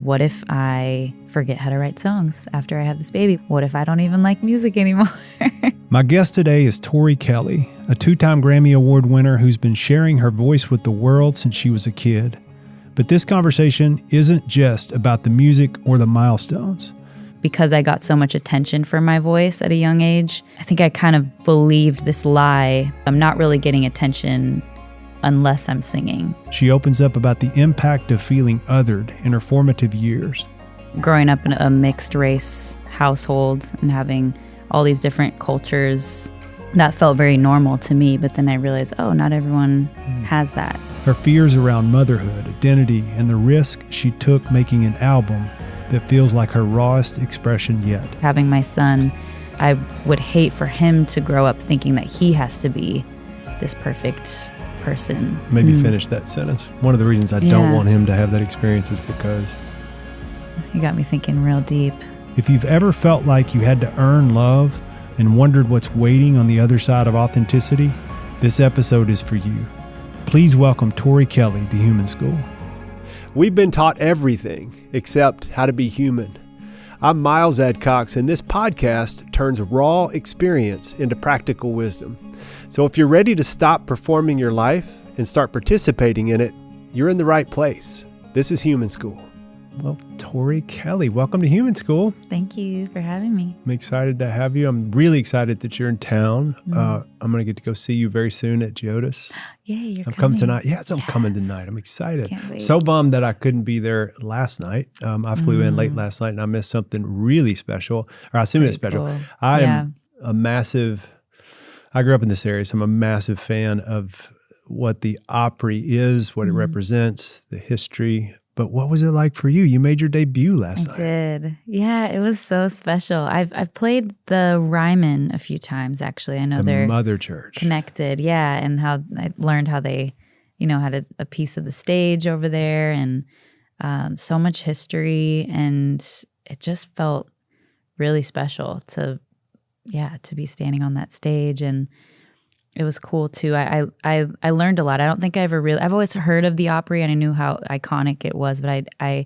what if I forget how to write songs after I have this baby? What if I don't even like music anymore? My guest today is Tori Kelly, a 2-time Grammy Award winner who's been sharing her voice with the world since she was a kid. But this conversation isn't just about the music or the milestones. Because I got so much attention for my voice at a young age, I think I kind of believed this lie. I'm not really getting attention unless I'm singing. She opens up about the impact of feeling othered in her formative years. Growing up in a mixed race household and having all these different cultures, that felt very normal to me. But then I realized, oh, not everyone has that. Her fears around motherhood, identity, and the risk she took making an album that feels like her rawest expression yet. Having my son, I would hate for him to grow up thinking that he has to be this perfect person. Maybe finish that sentence. One of the reasons I don't want him to have that experience is because... You got me thinking real deep. If you've ever felt like you had to earn love and wondered what's waiting on the other side of authenticity, this episode is for you. Please welcome Tori Kelly to Human School. We've been taught everything except how to be human. I'm Miles Adcox, and this podcast turns raw experience into practical wisdom. So if you're ready to stop performing your life and start participating in it, you're in the right place. This is Human School. Well, Tori Kelly, welcome to Human School. Thank you for having me. I'm excited to have you. I'm really excited that you're in town. I'm going to get to go see you very soon at Geodis. Yay, you're I'm coming tonight. Yes, I'm coming tonight. I'm excited. Can't wait. So bummed that I couldn't be there last night. I flew in late last night and I missed something really special. Or I assume it's special. Cool. I am a massive, I grew up in this area, so I'm a massive fan of what the Opry is, what it represents, the history. But what was it like for you? You made your debut last night. I did. Yeah, it was so special. I've played the Ryman a few times, actually. I know they're Mother Church. connected. Yeah, and how I learned how they, had a piece of the stage over there and so much history. And it just felt really special to be standing on that stage. And it was cool too. I learned a lot. I don't think I ever I've always heard of the Opry and I knew how iconic it was, but I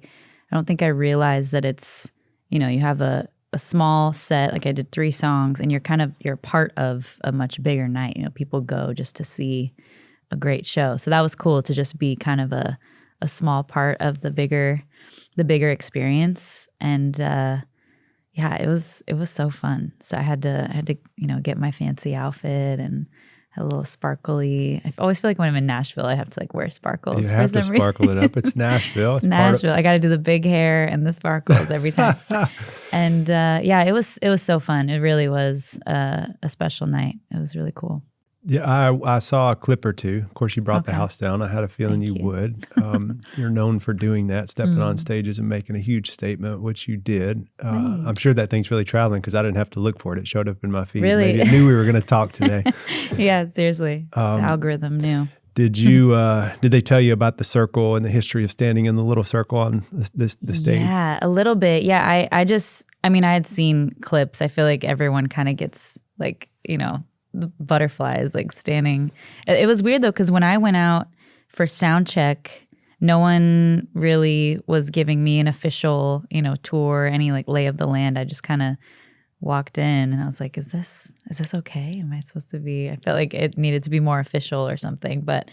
don't think I realized that it's, you have a small set, like I did 3 songs and you're part of a much bigger night. People go just to see a great show. So that was cool to just be kind of a small part of the bigger experience. And it was so fun. So I had to get my fancy outfit and a little sparkly. I always feel like when I'm in Nashville, I have to wear sparkles. You have to sparkle it up. It's Nashville. It's Nashville. I got to do the big hair and the sparkles every time. And it was so fun. It really was a special night. It was really cool. Yeah, I saw a clip or two. Of course, you brought the house down. I had a feeling you would. You're known for doing that, stepping on stages and making a huge statement, which you did. I'm sure that thing's really traveling because I didn't have to look for it. It showed up in my feed. Really? Maybe it knew we were going to talk today. Yeah, seriously. The algorithm knew. Did you? Did they tell you about the circle and the history of standing in the little circle on the stage? Yeah, a little bit. Yeah, I had seen clips. I feel like everyone kind of gets the butterflies standing. It was weird though, because when I went out for sound check, no one really was giving me an official, tour, any lay of the land. I just kind of walked in and I was like, is this okay? Am I supposed to be? I felt like it needed to be more official or something. But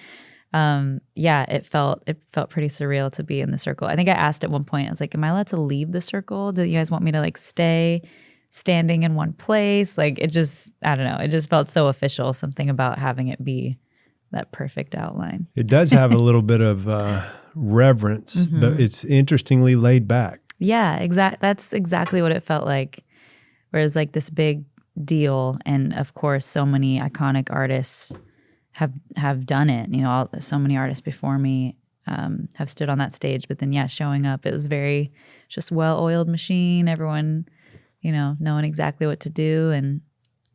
it felt pretty surreal to be in the circle. I think I asked at one point, I was like, am I allowed to leave the circle? Do you guys want me to stay standing in one place? I don't know. It just felt so official, something about having it be that perfect outline. It does have a little bit of reverence, but it's interestingly laid back. Yeah, that's exactly what it felt like. Whereas this big deal, and of course so many iconic artists have done it. So many artists before me have stood on that stage, but then showing up, it was very just well-oiled machine. Everyone knowing exactly what to do, and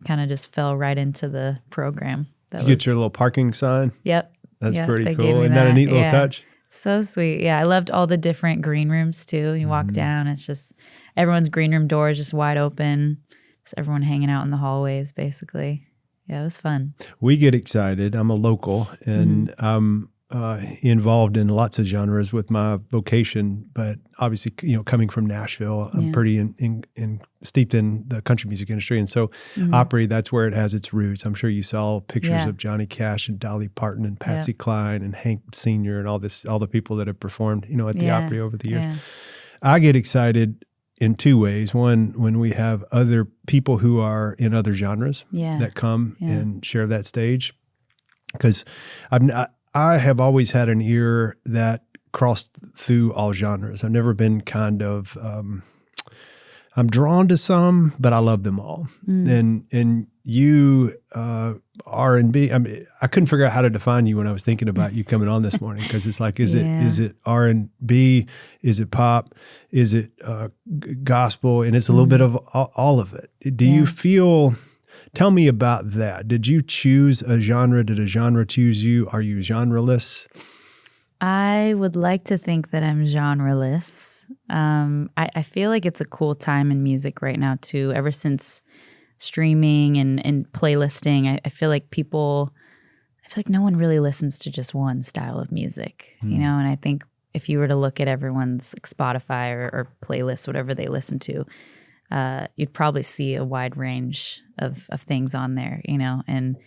kind of just fell right into the program. Did you get your little parking sign? Yep. That's pretty cool. Isn't that a neat little touch? So sweet. Yeah, I loved all the different green rooms too. You walk down, it's just everyone's green room door is just wide open. Just everyone hanging out in the hallways, basically. Yeah, it was fun. We get excited. I'm a local, and involved in lots of genres with my vocation, but obviously, coming from Nashville, I'm pretty steeped in the country music industry. And so Opry, that's where it has its roots. I'm sure you saw pictures of Johnny Cash and Dolly Parton and Patsy Cline and Hank Sr. and all the people that have performed, at the Opry over the years. Yeah. I get excited in two ways. One, when we have other people who are in other genres that come and share that stage. Because I have always had an ear that crossed through all genres. I've never been kind of, I'm drawn to some, but I love them all. And you, R&B, I couldn't figure out how to define you when I was thinking about you coming on this morning, because it's like, is it R&B? Is it pop? Is it gospel? And it's a little bit of all of it. Do you feel... Tell me about that. Did you choose a genre? Did a genre choose you? Are you genreless? I would like to think that I'm genreless. I feel like it's a cool time in music right now too. Ever since streaming and playlisting, I feel like no one really listens to just one style of music, and I think if you were to look at everyone's Spotify or playlist, whatever they listen to, you'd probably see a wide range of things on there, and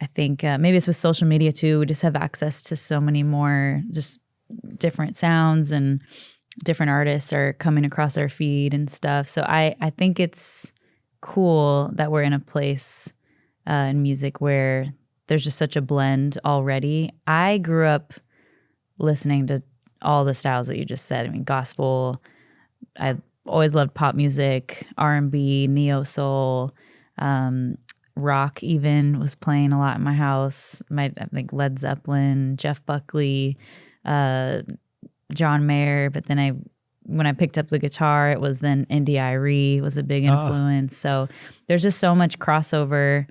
I think maybe it's with social media too. We just have access to so many more just different sounds, and different artists are coming across our feed and stuff. So I think it's cool that we're in a place in music where there's just such a blend already. I grew up listening to all the styles that you just said. I mean, gospel, I always loved pop music, R&B, neo soul, rock even was playing a lot in my house. I think Led Zeppelin, Jeff Buckley, John Mayer. But then when I picked up the guitar, it was then India.Arie was a big influence. So there's just so much crossover.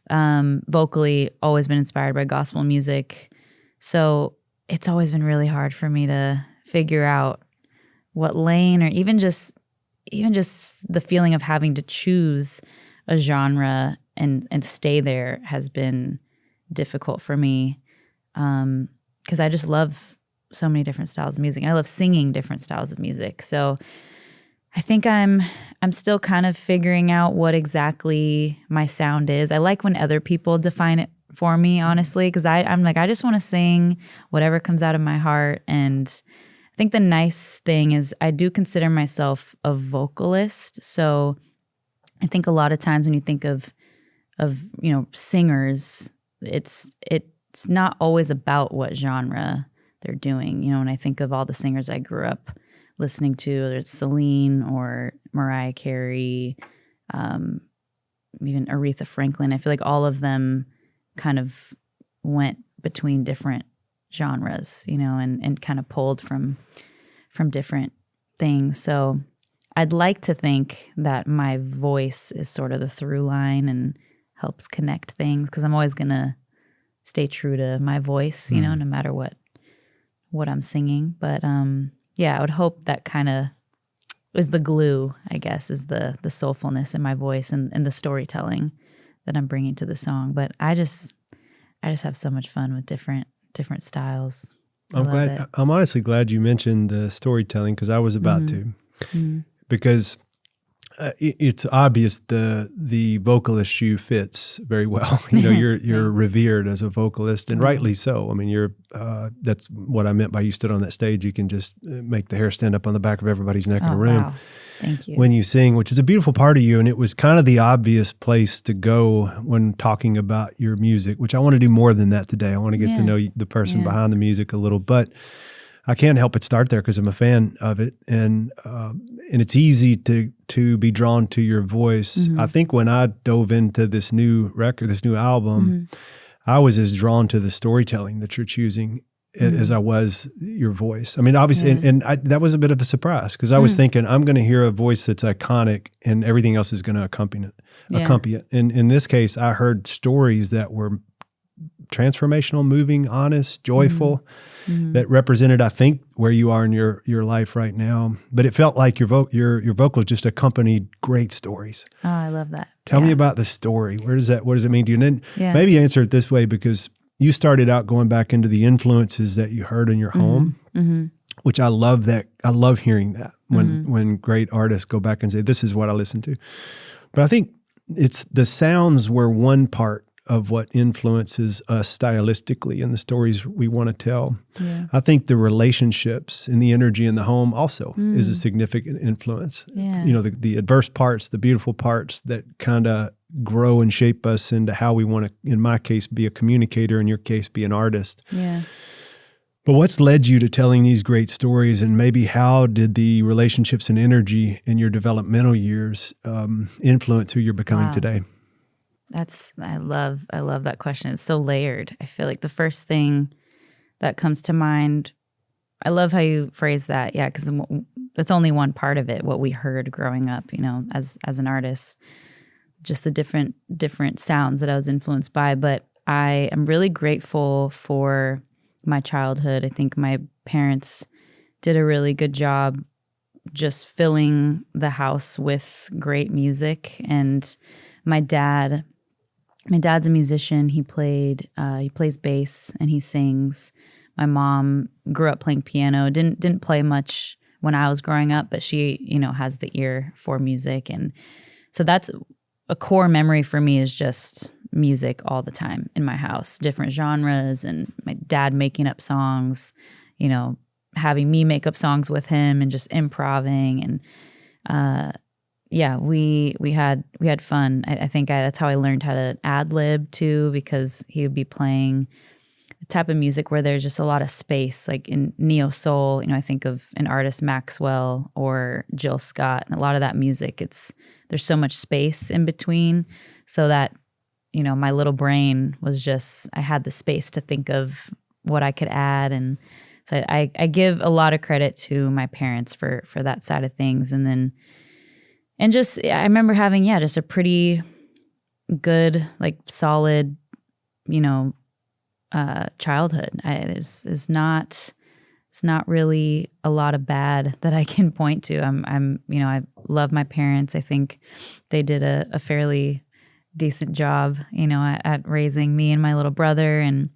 Vocally, always been inspired by gospel music. So it's always been really hard for me to figure out what lane, or even just the feeling of having to choose a genre and stay there has been difficult for me, because I just love so many different styles of music. I love singing different styles of music. So I think I'm still kind of figuring out what exactly my sound is. I like when other people define it for me, honestly, because I'm like, I just want to sing whatever comes out of my heart. And I think the nice thing is I do consider myself a vocalist. So I think a lot of times when you think of singers, it's not always about what genre they're doing. When I think of all the singers I grew up listening to, whether it's Celine or Mariah Carey, even Aretha Franklin, I feel like all of them kind of went between different genres, and kind of pulled from different things. So I'd like to think that my voice is sort of the through line and helps connect things, because I'm always going to stay true to my voice, no matter what I'm singing. But I would hope that kind of is the glue, I guess, is the soulfulness in my voice and the storytelling that I'm bringing to the song. But I just have so much fun with different styles. I'm honestly glad you mentioned the storytelling, because I was about to, because it's obvious the vocalist shoe fits very well. You're revered as a vocalist, and rightly so. I mean, that's what I meant by you stood on that stage. You can just make the hair stand up on the back of everybody's neck in a room. Wow. Thank you. When you sing, which is a beautiful part of you, and it was kind of the obvious place to go when talking about your music, which I want to do more than that today. I want to get to know the person behind the music a little, but I can't help but start there because I'm a fan of it, and it's easy to be drawn to your voice. I think when I dove into this new record, this new album, I was as drawn to the storytelling that you're choosing as I was your voice. I mean, obviously, and that was a bit of a surprise, because I was thinking I'm going to hear a voice that's iconic, and everything else is going to accompany it. And in this case, I heard stories that were transformational, moving, honest, joyful, that represented, I think, where you are in your life right now. But it felt like your vocals just accompanied great stories. Oh, I love that. Tell me about the story. What does it mean to you? And then maybe answer it this way, because you started out going back into the influences that you heard in your home, which I love that. I love hearing that when great artists go back and say, this is what I listen to. But I think it's the sounds were one part of what influences us stylistically in the stories we want to tell. Yeah. I think the relationships and the energy in the home also is a significant influence. Yeah. You know, the adverse parts, the beautiful parts that kind of grow and shape us into how we want to, in my case, be a communicator, in your case, be an artist. Yeah. But what's led you to telling these great stories, and maybe how did the relationships and energy in your developmental years influence who you're becoming today? I love that question. It's so layered. I feel like the first thing that comes to mind, I love how you phrase that. Yeah, because that's only one part of it, what we heard growing up, you know, as an artist, just the different sounds that I was influenced by. But I am really grateful for my childhood. I think my parents did a really good job just filling the house with great music. And my dad's a musician. He plays bass and he sings. My mom grew up playing piano. Didn't play much when I was growing up, but she, you know, has the ear for music. And so that's a core memory for me, is just music all the time in my house, different genres, and my dad making up songs, you know, having me make up songs with him and just improvising. And yeah, we had fun. I think that's how I learned how to ad lib too, because he would be playing a type of music where there's just a lot of space, like in neo soul. You know, I think of an artist, Maxwell or Jill Scott, and a lot of that music, there's so much space in between, so that, you know, my little brain was just, I had the space to think of what I could add. And so I give a lot of credit to my parents for that side of things. And just, I remember having, just a pretty good, like solid, you know, childhood. It's not really a lot of bad that I can point to. I'm, you know, I love my parents. I think they did a fairly decent job, you know, at raising me and my little brother. And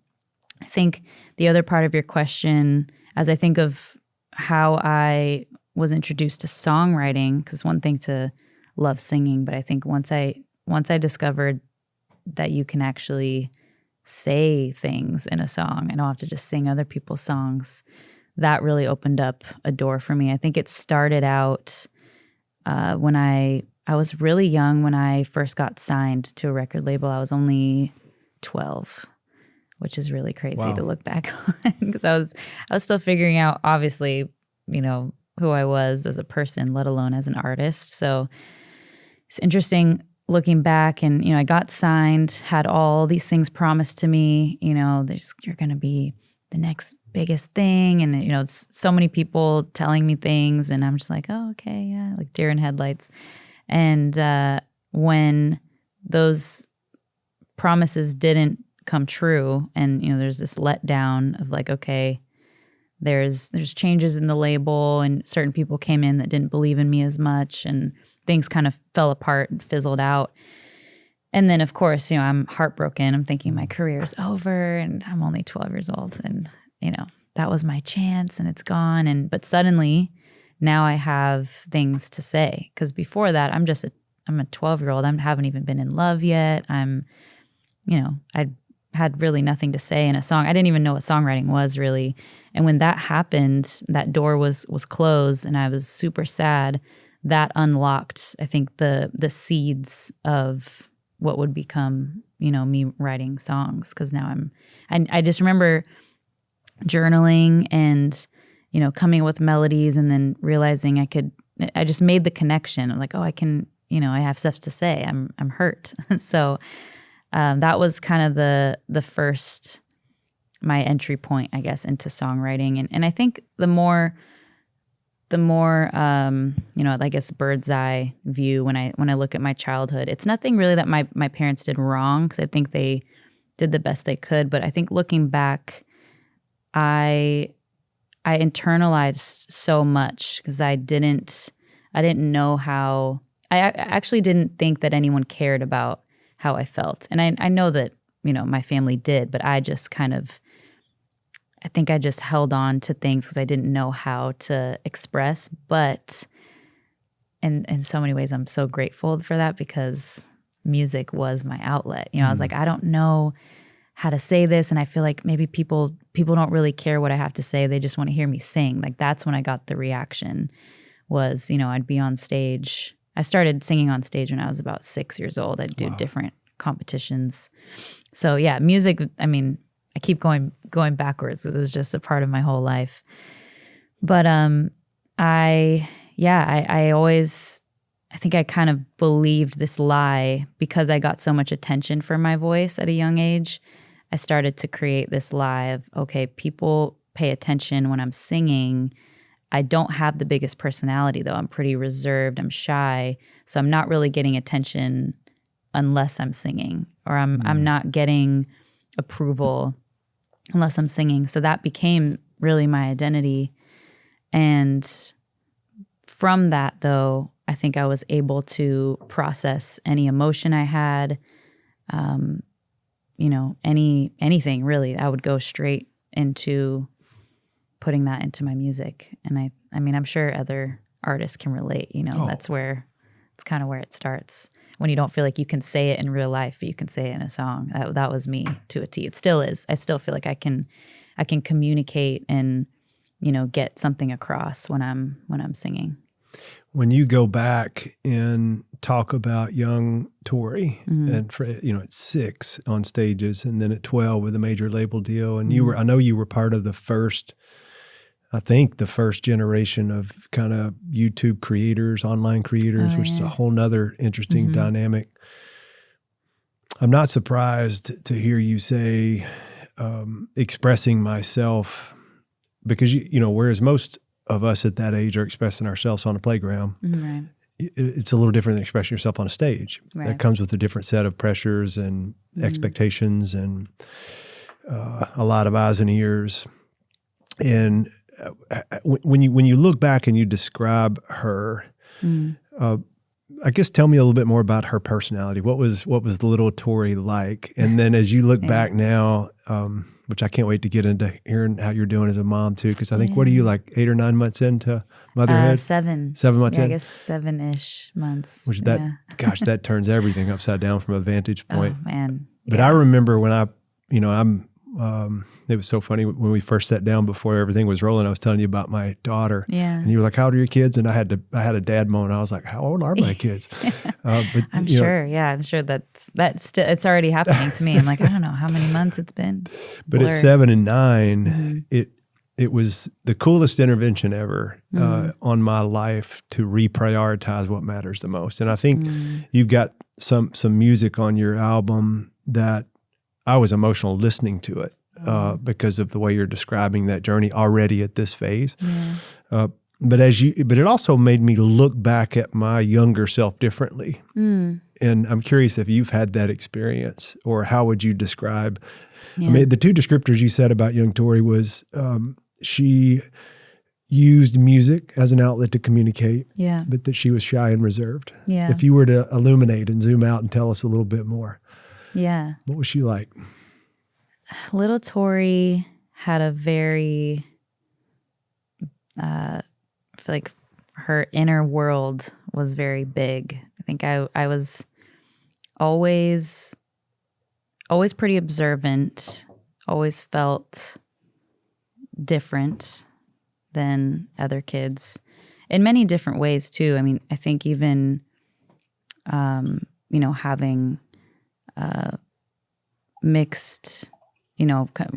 I think the other part of your question, as I think of how I was introduced to songwriting, because one thing to love singing, but I think once I discovered that you can actually say things in a song, I don't have to just sing other people's songs, that really opened up a door for me. I think it started out when I was really young. When I first got signed to a record label, I was only 12, which is really crazy to look back on, because I was still figuring out, obviously, you know, who I was as a person, let alone as an artist. So it's interesting looking back, and, you know, I got signed, had all these things promised to me, you know, you're going to be the next biggest thing. And, you know, it's so many people telling me things, and I'm just like, oh, okay, yeah, like deer in headlights. And when those promises didn't come true, and, you know, there's this letdown of like, okay, there's changes in the label, and certain people came in that didn't believe in me as much, and things kind of fell apart and fizzled out. And then, of course, you know, I'm heartbroken. I'm thinking my career's over, and I'm only 12 years old, and, you know, that was my chance, and it's gone. But suddenly, now I have things to say, because before that, I'm a 12-year-old. I haven't even been in love yet. I had really nothing to say in a song. I didn't even know what songwriting was, really. And when that happened, that door was closed, and I was super sad. That unlocked, I think, the seeds of what would become, you know, me writing songs. Because now I just remember journaling and, you know, coming up with melodies, and then realizing I just made the connection. I'm like, oh, I can, you know, I have stuff to say. I'm hurt. So that was kind of the first, my entry point, I guess, into songwriting. And I think the more you know, I guess bird's eye view, when I look at my childhood, it's nothing really that my parents did wrong, because I think they did the best they could. But I think looking back, I internalized so much, because I didn't know how. I actually didn't think that anyone cared about how I felt, and I know that my family did, but I just I think I just held on to things because I didn't know how to express. But in so many ways, I'm so grateful for that because music was my outlet. I was like, I don't know how to say this, and I feel like maybe people don't really care what I have to say. They just want to hear me sing. Like that's when I got the reaction was, I'd be on stage. I started singing on stage when I was about 6 years old. I'd do different competitions. So yeah, music, I keep going backwards because it was just a part of my whole life. But I think I kind of believed this lie because I got so much attention for my voice at a young age. I started to create this lie of, okay, people pay attention when I'm singing. I don't have the biggest personality though. I'm pretty reserved. I'm shy. So I'm not really getting attention unless I'm singing, or I'm not getting approval unless I'm singing. So that became really my identity. And from that, though, I think I was able to process any emotion I had, anything really. I would go straight into putting that into my music. And I'm sure other artists can relate, that's where it's kind of where it starts. When you don't feel like you can say it in real life, but you can say it in a song. That was me to a T. It still is. I still feel like I can communicate and, get something across when I'm singing. When you go back and talk about young Tori, and at 6 on stages, and then at 12 with a major label deal, and I know you were part of the first generation of kind of YouTube creators, online creators, which is a whole nother interesting dynamic. I'm not surprised to hear you say expressing myself, because whereas most of us at that age are expressing ourselves on a playground, right. It's a little different than expressing yourself on a stage. Right. That comes with a different set of pressures and expectations and a lot of eyes and ears. And when you look back and you describe her, I guess tell me a little bit more about her personality. What was the little Tori like? And then as you look back now, which I can't wait to get into hearing how you're doing as a mom too, because I think what are you, like 8 or 9 months into motherhood? 7. 7 months in? I guess 7-ish months. Which gosh, that turns everything upside down from a vantage point. Oh man! But I remember when it was so funny when we first sat down before everything was rolling. I was telling you about my daughter, and you were like, "How old are your kids?" And I had a dad moment. I was like, "How old are my kids?" But I'm sure that's still it's already happening to me. I'm like, I don't know how many months it's been. But at 7 and 9, it was the coolest intervention ever on my life to reprioritize what matters the most. And I think you've got some music on your album that I was emotional listening to it because of the way you're describing that journey already at this phase. Yeah. But it also made me look back at my younger self differently. And I'm curious if you've had that experience, or how would you describe? Yeah. I mean, the 2 descriptors you said about young Tori was she used music as an outlet to communicate, but that she was shy and reserved. Yeah. If you were to illuminate and zoom out and tell us a little bit more. Yeah. What was she like? Little Tori had a very, I feel like her inner world was very big. I think I was always pretty observant, always felt different than other kids in many different ways too. I mean, I think even, having mixed,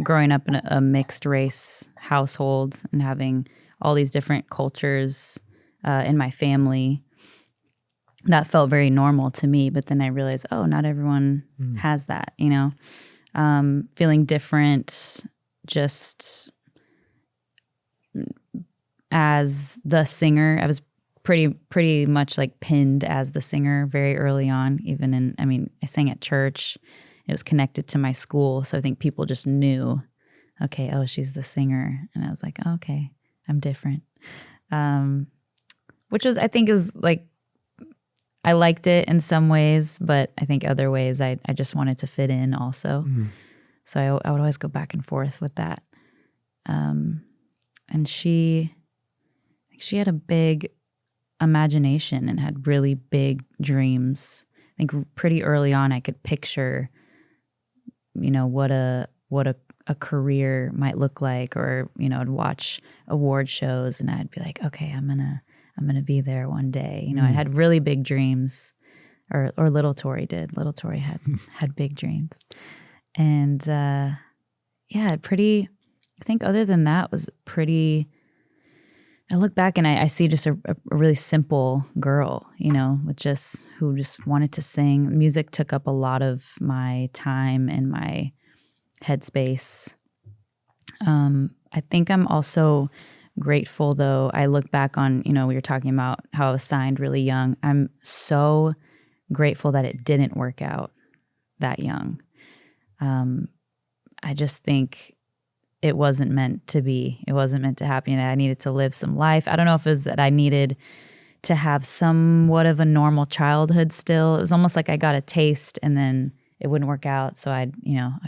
growing up in a mixed race household and having all these different cultures in my family, that felt very normal to me. But then I realized, not everyone has that, feeling different just as the singer. I was pretty much like pinned as the singer very early on, I sang at church. It was connected to my school. So I think people just knew, okay, she's the singer. And I was like, okay, I'm different. Which was, I think is like, I liked it in some ways, but I think other ways I just wanted to fit in also. So I would always go back and forth with that. And she had a big imagination and had really big dreams. I think pretty early on I could picture, what a career might look like, or, I'd watch award shows and I'd be like, okay, I'm gonna be there one day. I had really big dreams, or little Tori did. Little Tori had big dreams. And I think other than that was pretty, I look back and I see just a really simple girl, who just wanted to sing. Music took up a lot of my time and my headspace. I think I'm also grateful, though. I look back on, we were talking about how I was signed really young. I'm so grateful that it didn't work out that young. I just think it wasn't meant to be. It wasn't meant to happen. I needed to live some life. I don't know if it was that I needed to have somewhat of a normal childhood still. It was almost like I got a taste and then it wouldn't work out. So I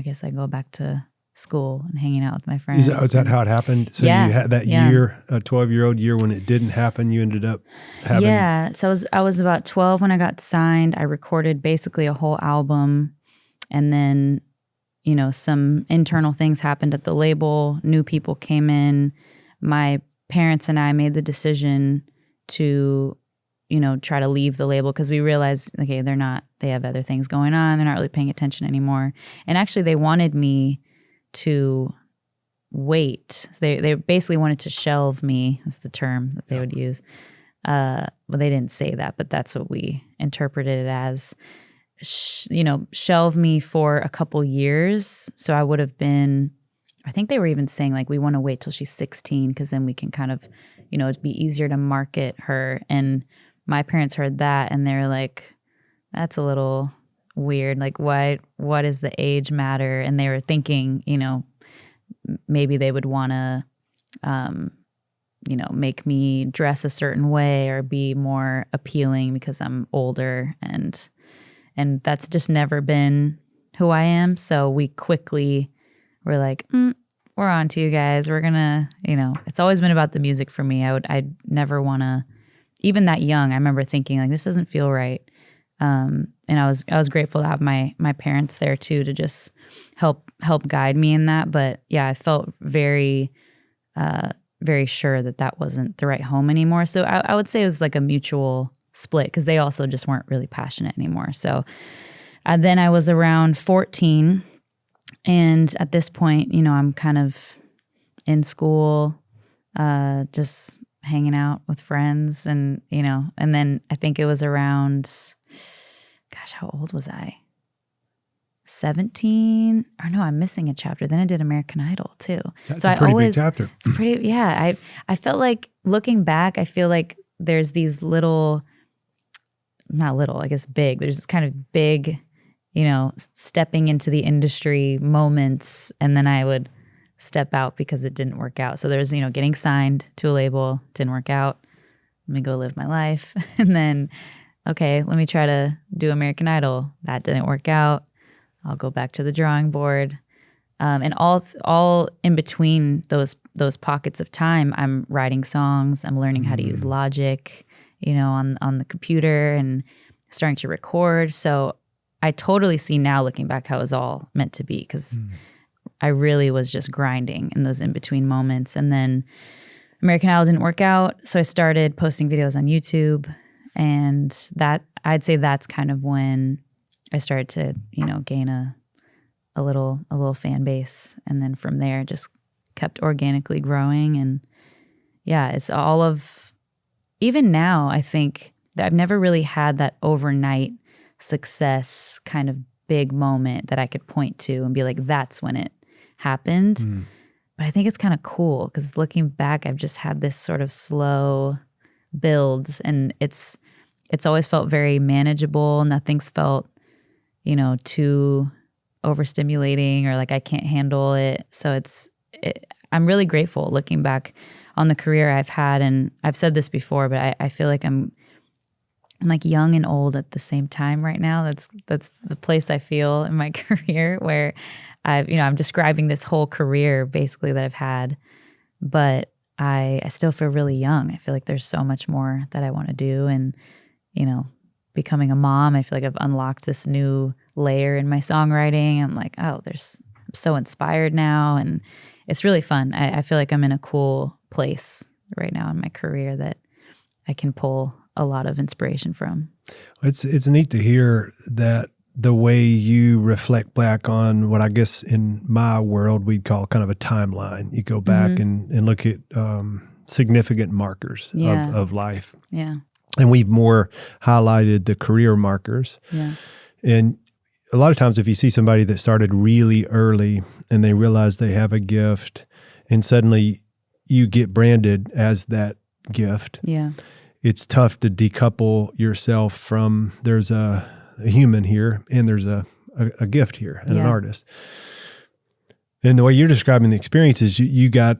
guess I go back to school and hanging out with my friends. Is that how it happened? So you had that year, a 12-year-old year when it didn't happen, you ended up having... Yeah. So I was about 12 when I got signed. I recorded basically a whole album, and then some internal things happened at the label. New people came in. My parents and I made the decision to, try to leave the label because we realized, okay, they have other things going on. They're not really paying attention anymore. And actually they wanted me to wait. So they basically wanted to shelve me, is the term that they would use. But they didn't say that, but that's what we interpreted it as. Shelve me for a couple years. So I would have been, I think they were even saying like, we want to wait till she's 16 because then we can kind of, it'd be easier to market her. And my parents heard that and they're like, that's a little weird. Like, what does the age matter? And they were thinking, maybe they would want to, make me dress a certain way or be more appealing because I'm older, and that's just never been who I am. So we quickly were like, we're on to you guys. We're gonna, it's always been about the music for me. I'd never want to, even that young, I remember thinking like, this doesn't feel right. And I was grateful to have my parents there too, to just help guide me in that. But yeah, I felt very, very sure that wasn't the right home anymore. So I would say it was like a mutual split because they also just weren't really passionate anymore. So then I was around 14, and at this point, I'm kind of in school, just hanging out with friends, and and then I think it was around, gosh, how old was I? 17? Or no, I'm missing a chapter. Then I did American Idol too. That's a pretty big chapter. It's pretty, yeah. I felt like, looking back, I feel like there's these little, not little, I guess big. There's this kind of big, stepping into the industry moments, and then I would step out because it didn't work out. So there's, getting signed to a label, didn't work out. Let me go live my life. And then, okay, let me try to do American Idol. That didn't work out. I'll go back to the drawing board. And all in between those pockets of time, I'm writing songs. I'm learning how to use Logic, on the computer, and starting to record. So I totally see now, looking back, how it was all meant to be, because I really was just grinding in those in-between moments. And then American Idol didn't work out, so I started posting videos on YouTube, and that, I'd say that's kind of when I started to, gain a little fan base. And then from there, just kept organically growing. And yeah, it's all of, even now, I think that I've never really had that overnight success kind of big moment that I could point to and be like, that's when it happened. But I think it's kind of cool because looking back, I've just had this sort of slow build, and it's always felt very manageable. Nothing's felt, too overstimulating or like I can't handle it. So I'm really grateful looking back on the career I've had. And I've said this before, but I feel like I'm I'm like young and old at the same time right now. That's the place I feel in my career where I'm describing this whole career basically that I've had, but I still feel really young. I feel like there's so much more that I want to do. And, becoming a mom, I feel like I've unlocked this new layer in my songwriting. I'm like, I'm so inspired now. And it's really fun. I feel like I'm in a cool place right now in my career that I can pull a lot of inspiration from. It's neat to hear that the way you reflect back on what I guess in my world we'd call kind of a timeline. You go back and look at significant markers of life. Yeah. And we've more highlighted the career markers. Yeah. And a lot of times if you see somebody that started really early and they realize they have a gift and suddenly you get branded as that gift, it's tough to decouple yourself from there's a human here and there's a gift here and an artist. And the way you're describing the experience is you got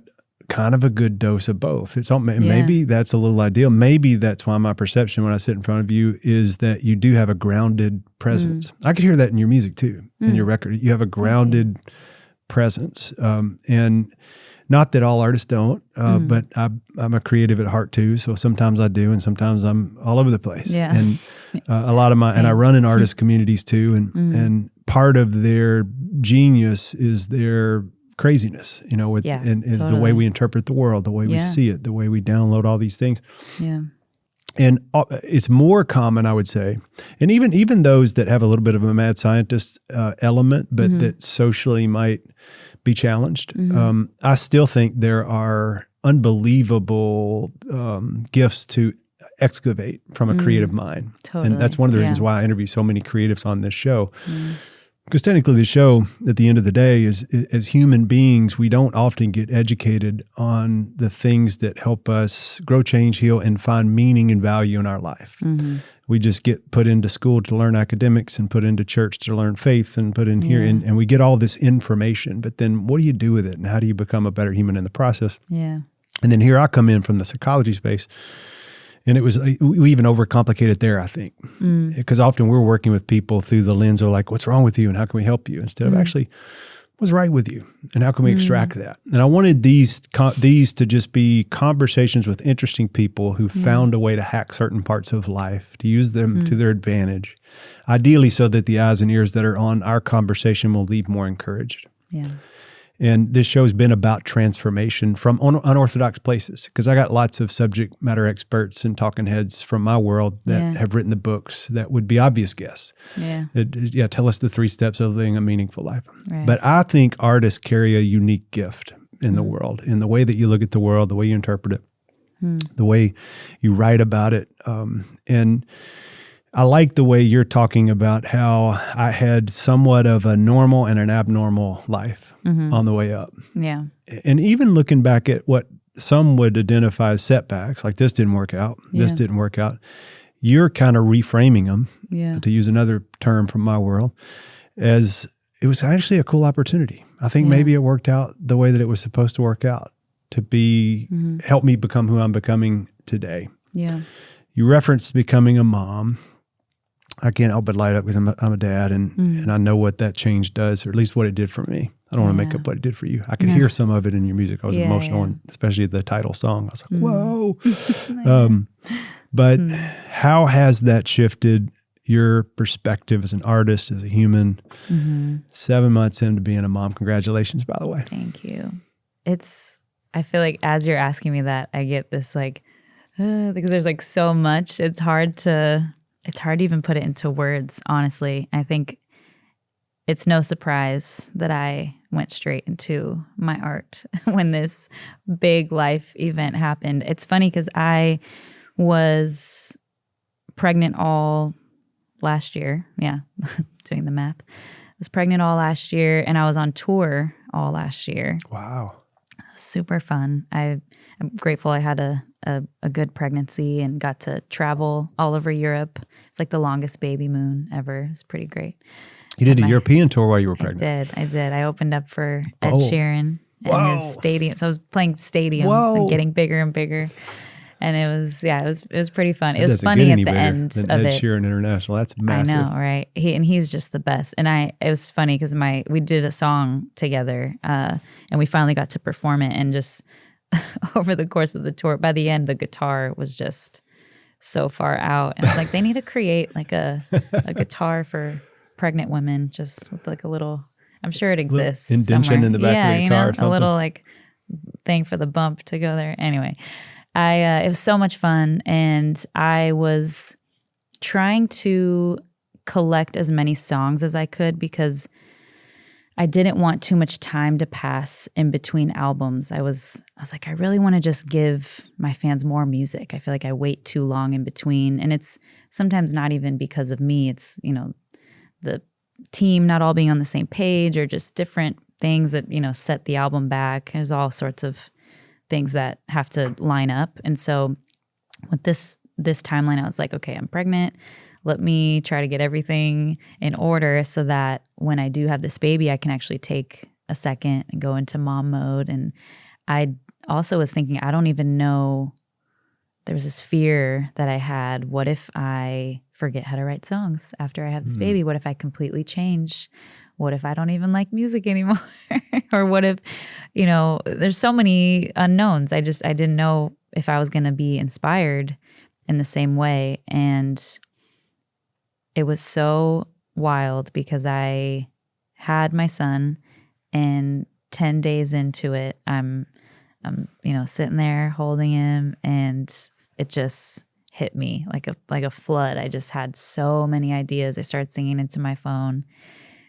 kind of a good dose of both. Maybe that's a little ideal. Maybe that's why my perception when I sit in front of you is that you do have a grounded presence. I could hear that in your music too, in your record. You have a grounded presence. And not that all artists don't, but I'm a creative at heart too. So sometimes I do, and sometimes I'm all over the place. Yeah. And a lot of and I run in artist communities too. And part of their genius is their craziness, and is the way we interpret the world, the way we see it, the way we download all these things. Yeah. And it's more common, I would say, and even those that have a little bit of a mad scientist element, but that socially might be challenged. I still think there are unbelievable gifts to excavate from a creative mind. Totally. And that's one of the reasons why I interview so many creatives on this show. Because technically the show, at the end of the day, is as human beings, we don't often get educated on the things that help us grow, change, heal, and find meaning and value in our life. We just get put into school to learn academics and put into church to learn faith and put in here, and we get all this information. But then what do you do with it, and how do you become a better human in the process? Yeah. And then here I come in from the psychology space. And we even overcomplicate it there, I think. Because often we're working with people through the lens of like, what's wrong with you and how can we help you? Instead of actually, what's right with you and how can we extract that? And I wanted these to just be conversations with interesting people who found a way to hack certain parts of life, to use them to their advantage, ideally so that the eyes and ears that are on our conversation will leave more encouraged. Yeah. And this show's been about transformation from unorthodox places, because I got lots of subject matter experts and talking heads from my world that have written the books that would be obvious guests. Tell us the 3 steps of living a meaningful life. Right. But I think artists carry a unique gift in the world, in the way that you look at the world, the way you interpret it, the way you write about it. And I like the way you're talking about how I had somewhat of a normal and an abnormal life on the way up. Yeah. And even looking back at what some would identify as setbacks, like this didn't work out, this didn't work out, you're kind of reframing them, to use another term from my world, as it was actually a cool opportunity. I think maybe it worked out the way that it was supposed to work out, to be help me become who I'm becoming today. Yeah. You referenced becoming a mom. I can't help but light up because I'm a dad, and I know what that change does, or at least what it did for me. I don't want to make up what it did for you. I could hear some of it in your music. I was emotional, and especially the title song. I was like, whoa. But how has that shifted your perspective as an artist, as a human? 7 months into being a mom. Congratulations, by the way. Thank you. I feel like as you're asking me that, I get this because there's so much. It's hard to even put it into words, honestly. I think it's no surprise that I went straight into my art when this big life event happened. It's funny because I was pregnant all last year. Yeah, doing the math. I was pregnant all last year, and I was on tour all last year. Wow. Super fun. I'm grateful I had a good pregnancy and got to travel all over Europe. It's like the longest baby moon ever. It's pretty great. You did a European tour while you were pregnant? I did. I opened up for Ed Sheeran in his stadium. So I was playing stadiums and getting bigger and bigger. And it was pretty fun. That It was doesn't funny get at any the better end than of Ed it. Sheeran International. That's massive. I know, right? He's just the best. And it was funny because we did a song together, and we finally got to perform it. And just over the course of the tour, by the end, the guitar was just so far out. And I was like, they need to create like a guitar for pregnant women, just with like a little. I'm sure it exists. Indention somewhere. in the back of the guitar or something. A little like thing for the bump to go there. Anyway, it was so much fun, and I was trying to collect as many songs as I could because I didn't want too much time to pass in between albums. I was like, I really want to just give my fans more music. I feel like I wait too long in between, and it's sometimes not even because of me. It's, the team not all being on the same page or just different things that, set the album back. There's all sorts of things that have to line up. And so with this timeline, I was like, okay, I'm pregnant. Let me try to get everything in order so that when I do have this baby, I can actually take a second and go into mom mode. And I also was thinking, I don't even know, there's this fear that I had. What if I forget how to write songs after I have this baby? What if I completely change? What if I don't even like music anymore? Or what if, there's so many unknowns. I didn't know if I was going to be inspired in the same way. And it was so wild because I had my son, and 10 days into it, I'm sitting there holding him, and it just hit me like a flood. I just had so many ideas. I started singing into my phone,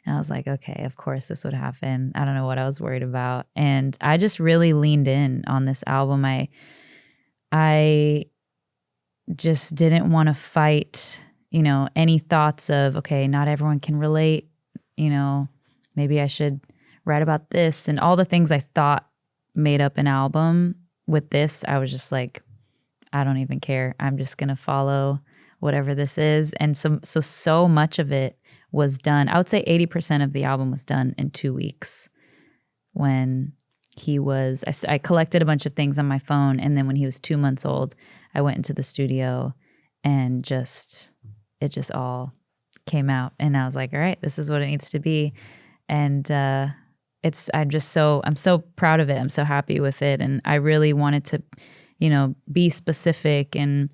and I was like, okay, of course this would happen. I don't know what I was worried about. And I just really leaned in on this album. I just didn't want to fight, any thoughts of, okay, not everyone can relate, maybe I should write about this, and all the things I thought made up an album. With this, I was just like, I don't even care. I'm just going to follow whatever this is. And so much of it was done. I would say 80% of the album was done in 2 weeks. When I collected a bunch of things on my phone. And then when he was 2 months old, I went into the studio, and it just all came out. And I was like, all right, this is what it needs to be. And I'm so proud of it. I'm so happy with it. And I really wanted to, be specific and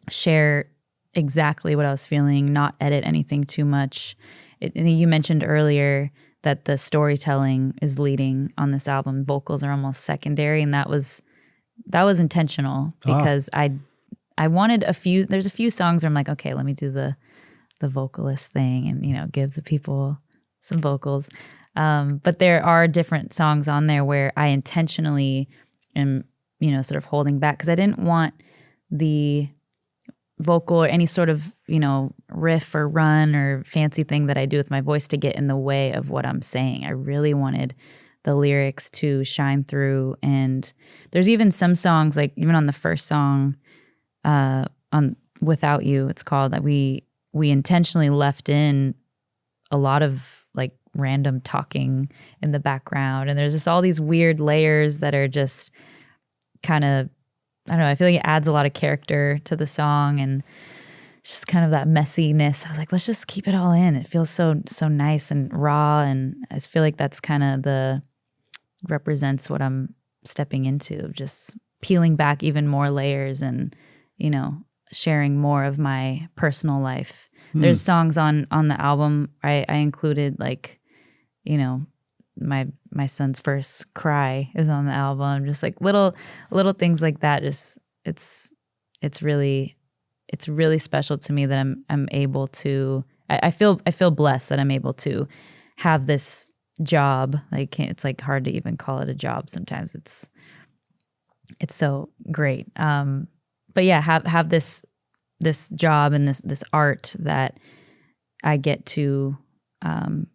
share exactly what I was feeling, not edit anything too much. You mentioned earlier that the storytelling is leading on this album. Vocals are almost secondary, and that was intentional because I wanted there's a few songs where I'm like, okay, let me do the vocalist thing and, give the people some vocals. But there are different songs on there where I intentionally am, sort of holding back because I didn't want the vocal or any sort of, riff or run or fancy thing that I do with my voice to get in the way of what I'm saying. I really wanted the lyrics to shine through. And there's even some songs, like even on the first song, on Without You, it's called, that we intentionally left in a lot of like random talking in the background. And there's just all these weird layers that are just kind of, I don't know, I feel like it adds a lot of character to the song and just kind of that messiness. I was like, let's just keep it all in. It feels so nice and raw. And I feel like that's kind of represents what I'm stepping into, just peeling back even more layers and, sharing more of my personal life. There's songs on the album I included, like, my son's first cry is on the album. Just like little things like that. Just it's really special to me that I'm able to. I feel blessed that I'm able to have this job. Like, it's like hard to even call it a job sometimes. It's so great. But yeah, have this job and this art that I get to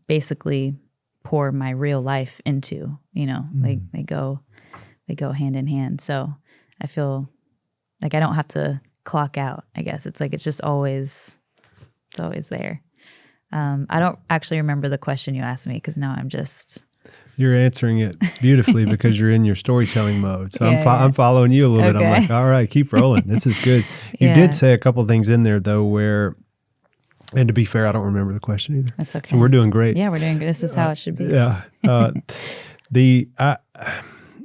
basically pour my real life into. They go hand in hand. So I feel like I don't have to clock out. I guess it's just always there. I don't actually remember the question you asked me because now I'm just You're answering it beautifully because you're in your storytelling mode. So Yeah, I'm following you a little bit. I'm Okay. like, all right, keep rolling. This is good. You Yeah. did say a couple of things in there though, where, and to be fair, I don't remember the question either. That's okay. So we're doing great. Yeah, we're doing good. This is how it should be. Yeah.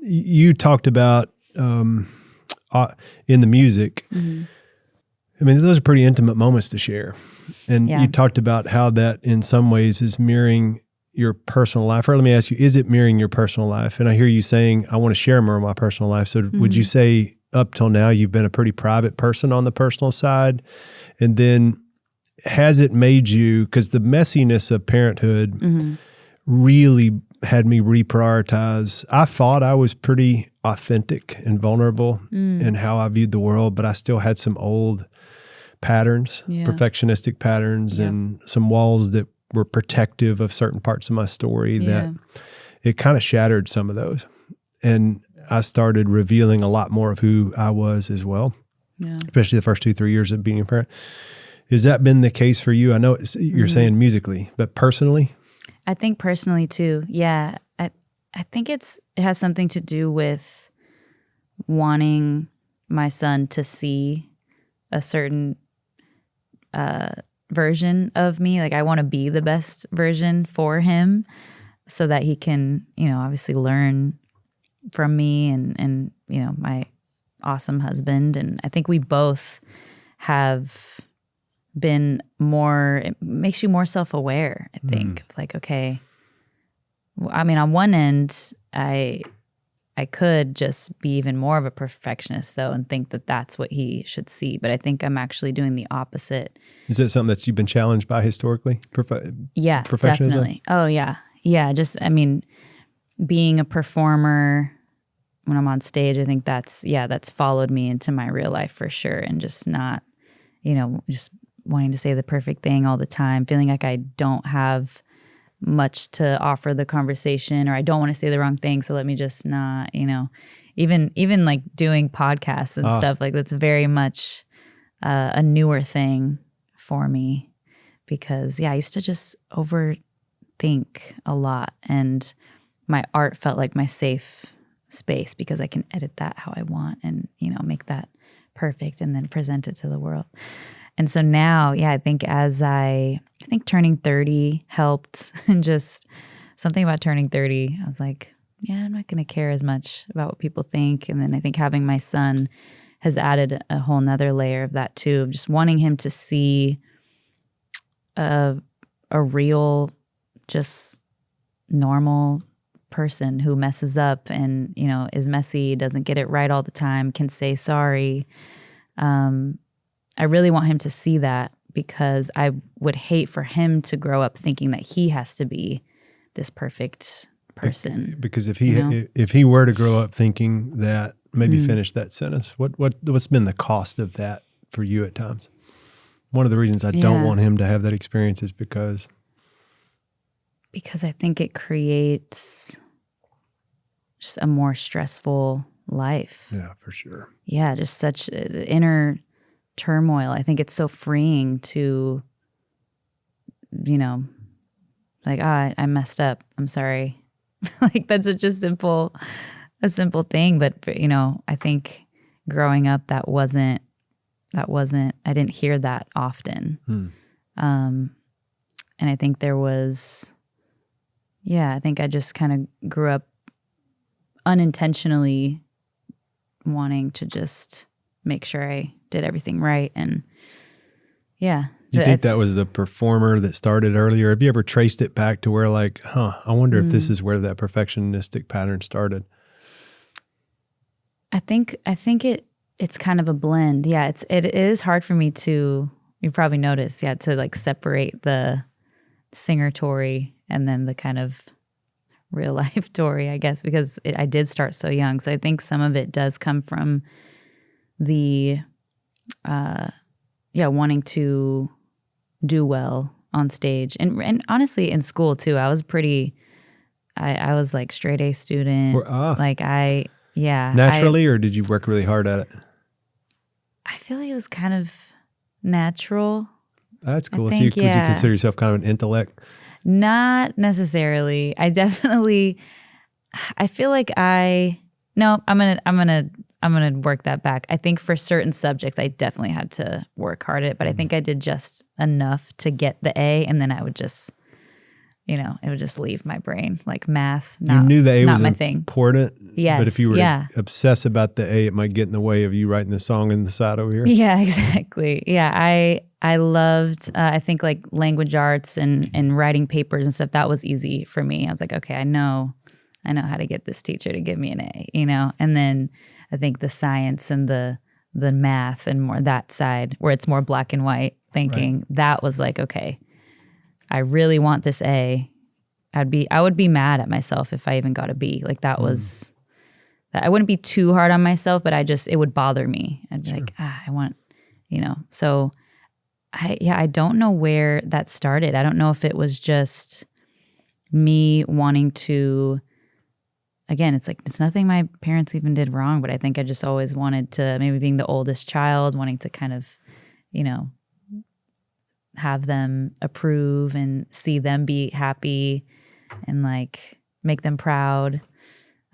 You talked about in the music. Mm-hmm. I mean, those are pretty intimate moments to share. And Yeah. you talked about how that in some ways is mirroring your personal life. Or let me ask you, is it mirroring your personal life? And I hear you saying, I want to share more of my personal life. So would you say up till now, you've been a pretty private person on the personal side? And then has it made you, because the messiness of parenthood really had me reprioritize. I thought I was pretty authentic and vulnerable in how I viewed the world, but I still had some old patterns, perfectionistic patterns, and some walls that were protective of certain parts of my story that it kind of shattered some of those. And I started revealing a lot more of who I was as well, especially the first 2-3 years of being a parent. Has that been the case for you? I know you're saying musically, but personally? I think personally too. Yeah. I think it has something to do with wanting my son to see a certain version of me. Like I want to be the best version for him so that he can, obviously learn from me and my awesome husband. And I think we both have been more, it makes you more self-aware, I think. Like, okay, I mean, on one end, I could just be even more of a perfectionist though and think that that's what he should see. But I think I'm actually doing the opposite. Is that something that you've been challenged by historically? Yeah, perfectionism? Definitely. Oh yeah. Yeah. Just, I mean, being a performer when I'm on stage, I think that's followed me into my real life for sure. And just not, just wanting to say the perfect thing all the time, feeling like I don't have much to offer the conversation, or I don't want to say the wrong thing, so let me just not, even like doing podcasts and stuff, like that's very much a newer thing for me because I used to just overthink a lot, and my art felt like my safe space because I can edit that how I want and make that perfect and then present it to the world. And so now, I think I think turning 30 helped, and just something about turning 30, I was like, I'm not going to care as much about what people think. And then I think having my son has added a whole nother layer of that too, of just wanting him to see a real, just normal person who messes up and, is messy, doesn't get it right all the time, can say sorry. I really want him to see that because I would hate for him to grow up thinking that he has to be this perfect person. Because if he were to grow up thinking that, maybe finish that sentence, what's been the cost of that for you at times? One of the reasons I don't want him to have that experience is because I think it creates just a more stressful life. Yeah, for sure. Yeah, just such inner turmoil. I think it's so freeing to, like, I messed up. I'm sorry. Like that's such a simple thing. But, I think growing up, that wasn't, I didn't hear that often. And I think there was, I think I just kind of grew up unintentionally wanting to just make sure I did everything right. And you think that was the performer that started earlier? Have you ever traced it back to where like, I wonder if this is where that perfectionistic pattern started? I think it's kind of a blend. Yeah, it is hard for me to, you probably noticed, to like separate the singer Tori and then the kind of real life Tori, I guess, because I did start so young. So I think some of it does come from the wanting to do well on stage, and honestly in school too. I was I was like straight A student. Naturally, or did you work really hard at it? I feel like it was kind of natural. That's cool. Think, so would you consider yourself kind of an intellect? Not necessarily. I feel like I'm gonna work that back. I think for certain subjects, I definitely had to work hard at it, but I think I did just enough to get the A, and then I would just, it would just leave my brain. Like math, you knew the A was my thing. Important. Yes, but if you were obsessed about the A, it might get in the way of you writing the song in the side over here. Yeah, exactly. Yeah, I loved, I think like language arts and writing papers and stuff. That was easy for me. I was like, okay, I know how to get this teacher to give me an A, And then I think the science and the math and more that side where it's more black and white thinking, right. That was like, okay, I really want this A. I would be mad at myself if I even got a B. Like that was, I wouldn't be too hard on myself, but it would bother me. I'd be like, I want, so I don't know where that started. I don't know if it was just me wanting to, again, it's like, it's nothing my parents even did wrong, but I think I just always wanted to, maybe being the oldest child, wanting to kind of, have them approve and see them be happy and like make them proud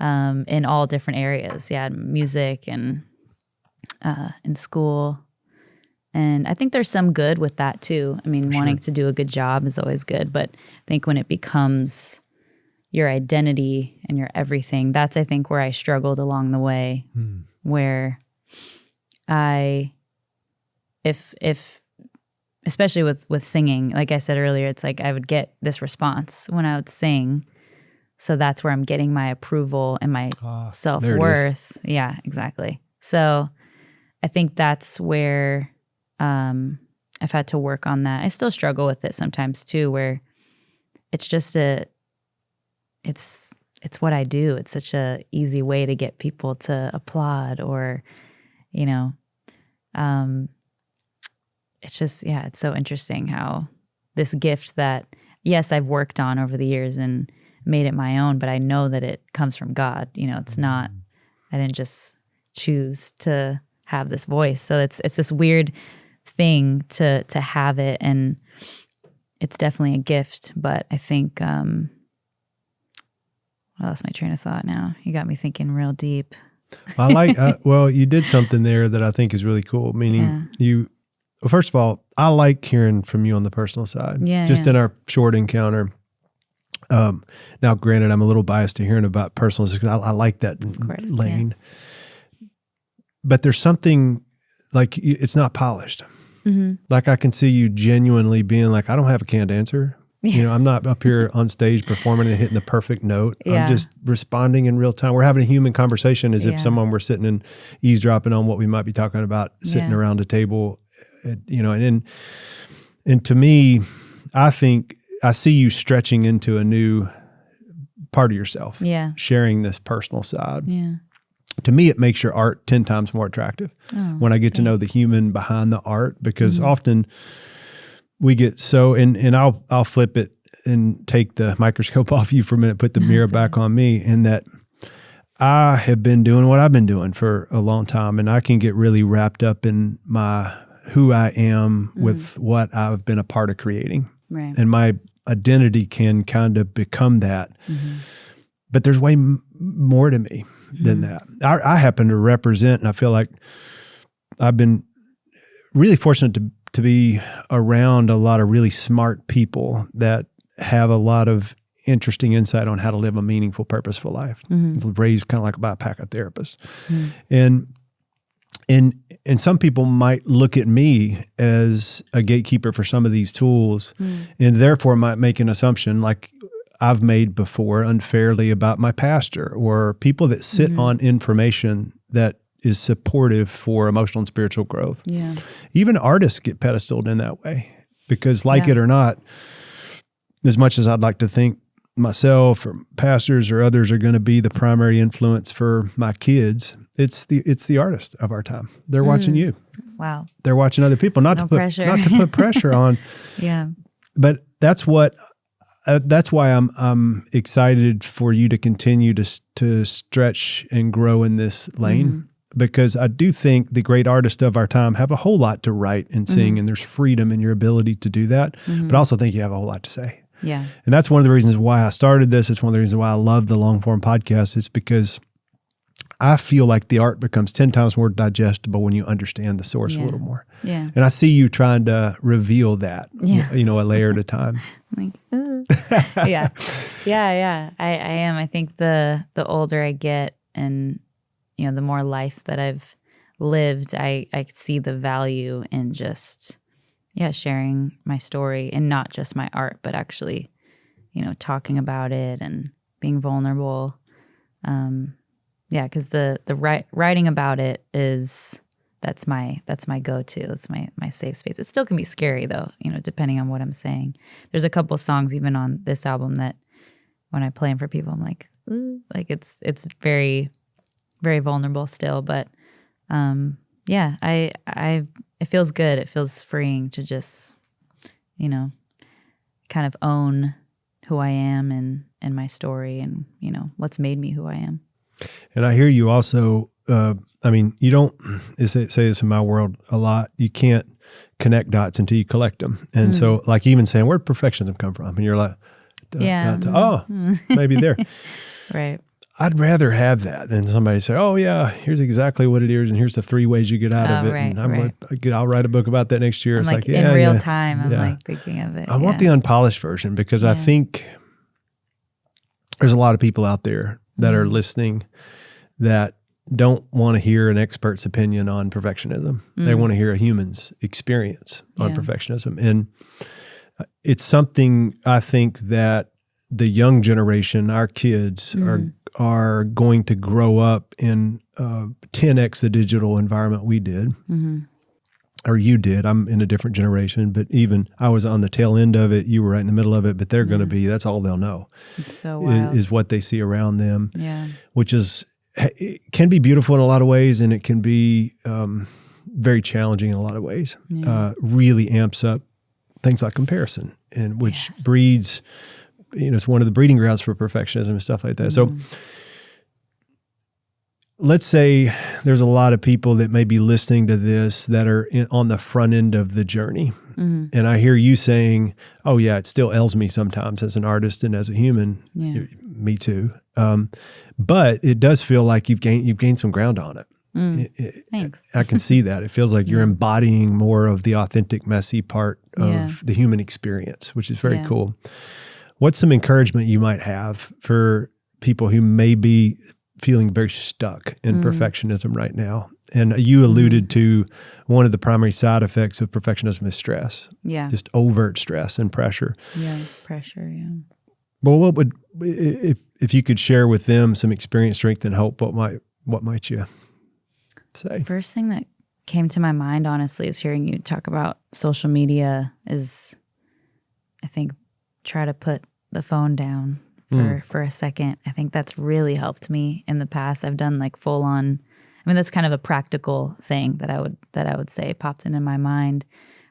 in all different areas. Yeah, music and in school. And I think there's some good with that too. I mean, wanting to do a good job is always good, but I think when it becomes your identity and your everything, that's, I think, where I struggled along the way, where if especially with singing, like I said earlier, it's like I would get this response when I would sing. So that's where I'm getting my approval and my self-worth. Yeah, exactly. So I think that's where I've had to work on that. I still struggle with it sometimes too, where it's just it's what I do. It's such a easy way to get people to applaud or, it's just, it's so interesting how this gift that, yes, I've worked on over the years and made it my own, but I know that it comes from God. It's not, I didn't just choose to have this voice. So it's this weird thing to have it, and it's definitely a gift, but I think, I lost my train of thought now. You got me thinking real deep. I like, you did something there that I think is really cool, meaning well, first of all, I like hearing from you on the personal side. Yeah. Just in our short encounter. Now, granted, I'm a little biased to hearing about personals because I like that lane. Yeah. But there's something like it's not polished. Mm-hmm. Like I can see you genuinely being like, I don't have a canned answer. I'm not up here on stage performing and hitting the perfect note. Yeah. I'm just responding in real time. We're having a human conversation as if someone were sitting and eavesdropping on what we might be talking about, sitting around a table. And to me, I think I see you stretching into a new part of yourself. Yeah. Sharing this personal side. Yeah. To me, it makes your art 10 times more attractive when I get to know the human behind the art, because often we get so, and I'll flip it and take the microscope off you for a minute, put the mirror back on me, and that I have been doing what I've been doing for a long time, and I can get really wrapped up in who I am with what I've been a part of creating. Right. And my identity can kind of become that. Mm-hmm. But there's way more to me than that. I happen to represent, and I feel like I've been really fortunate to be around a lot of really smart people that have a lot of interesting insight on how to live a meaningful, purposeful life. Mm-hmm. Raised kind of like by a pack of therapists. Mm-hmm. And some people might look at me as a gatekeeper for some of these tools, and therefore might make an assumption like I've made before unfairly about my pastor or people that sit on information that is supportive for emotional and spiritual growth. Yeah. Even artists get pedestaled in that way because, like it or not, as much as I'd like to think myself or pastors or others are going to be the primary influence for my kids, it's the artist of our time. They're watching you. Wow. They're watching other people, not to put pressure on. Yeah. But that's why I'm excited for you to continue to stretch and grow in this lane, because I do think the great artists of our time have a whole lot to write and sing, and there's freedom in your ability to do that. But I also think you have a whole lot to say. Yeah. And that's one of the reasons why I started this. It's one of the reasons why I love the long form podcast. It's because I feel like the art becomes 10 times more digestible when you understand the source a little more. Yeah. And I see you trying to reveal that, Yeah. you know, a layer at a time. Like, yeah. I am. I think the older I get and, you know, the more life that I've lived, I see the value in just, sharing my story and not just my art, but actually, you know, talking about it and being vulnerable. Because the writing about it that's my go-to. It's my safe space. It still can be scary though, you know, depending on what I'm saying. There's a couple songs even on this album that when I play them for people, I'm like, ooh, like it's very, very vulnerable still. But it feels good. It feels freeing to just, you know, kind of own who I am and my story and, you know, what's made me who I am. And I hear you also, you don't say this in my world a lot, you can't connect dots until you collect them. And so like even saying, where'd perfectionism come from? And you're like, maybe there. Right. I'd rather have that than somebody say, oh yeah, here's exactly what it is. And here's the 3 ways you get out of it. Right, and I'll write a book about that next year. I'm it's like in real time. I'm like thinking of it. I want the unpolished version because I think there's a lot of people out there that are listening that don't want to hear an expert's opinion on perfectionism. They want to hear a human's experience on perfectionism. And it's something I think that the young generation, our kids, are going to grow up in 10x the digital environment we did. Or you did. I'm in a different generation, but even I was on the tail end of it. You were right in the middle of it, but they're going to be, that's all they'll know. It's so wild. Is what they see around them. Yeah. Which is, it can be beautiful in a lot of ways, and it can be very challenging in a lot of ways. Really amps up things like comparison, and which breeds, you know, it's one of the breeding grounds for perfectionism and stuff like that. So let's say there's a lot of people that may be listening to this that are on the front end of the journey. And I hear you saying, oh yeah, it still ails me sometimes as an artist and as a human. Yeah. Me too. But it does feel like you've gained some ground on it. Thanks. I can see that. It feels like you're embodying more of the authentic, messy part of the human experience, which is very cool. What's some encouragement you might have for people who may be feeling very stuck in perfectionism right now? And you alluded to one of the primary side effects of perfectionism is stress. Yeah. Just overt stress and pressure. Yeah, pressure, Well, what would, if you could share with them some experience, strength, and hope, what might you say? First thing that came to my mind, honestly, is hearing you talk about social media is, I think, try to put the phone down for a second. I think that's really helped me in the past. I've done like full on, that's kind of a practical thing that I would say popped into my mind.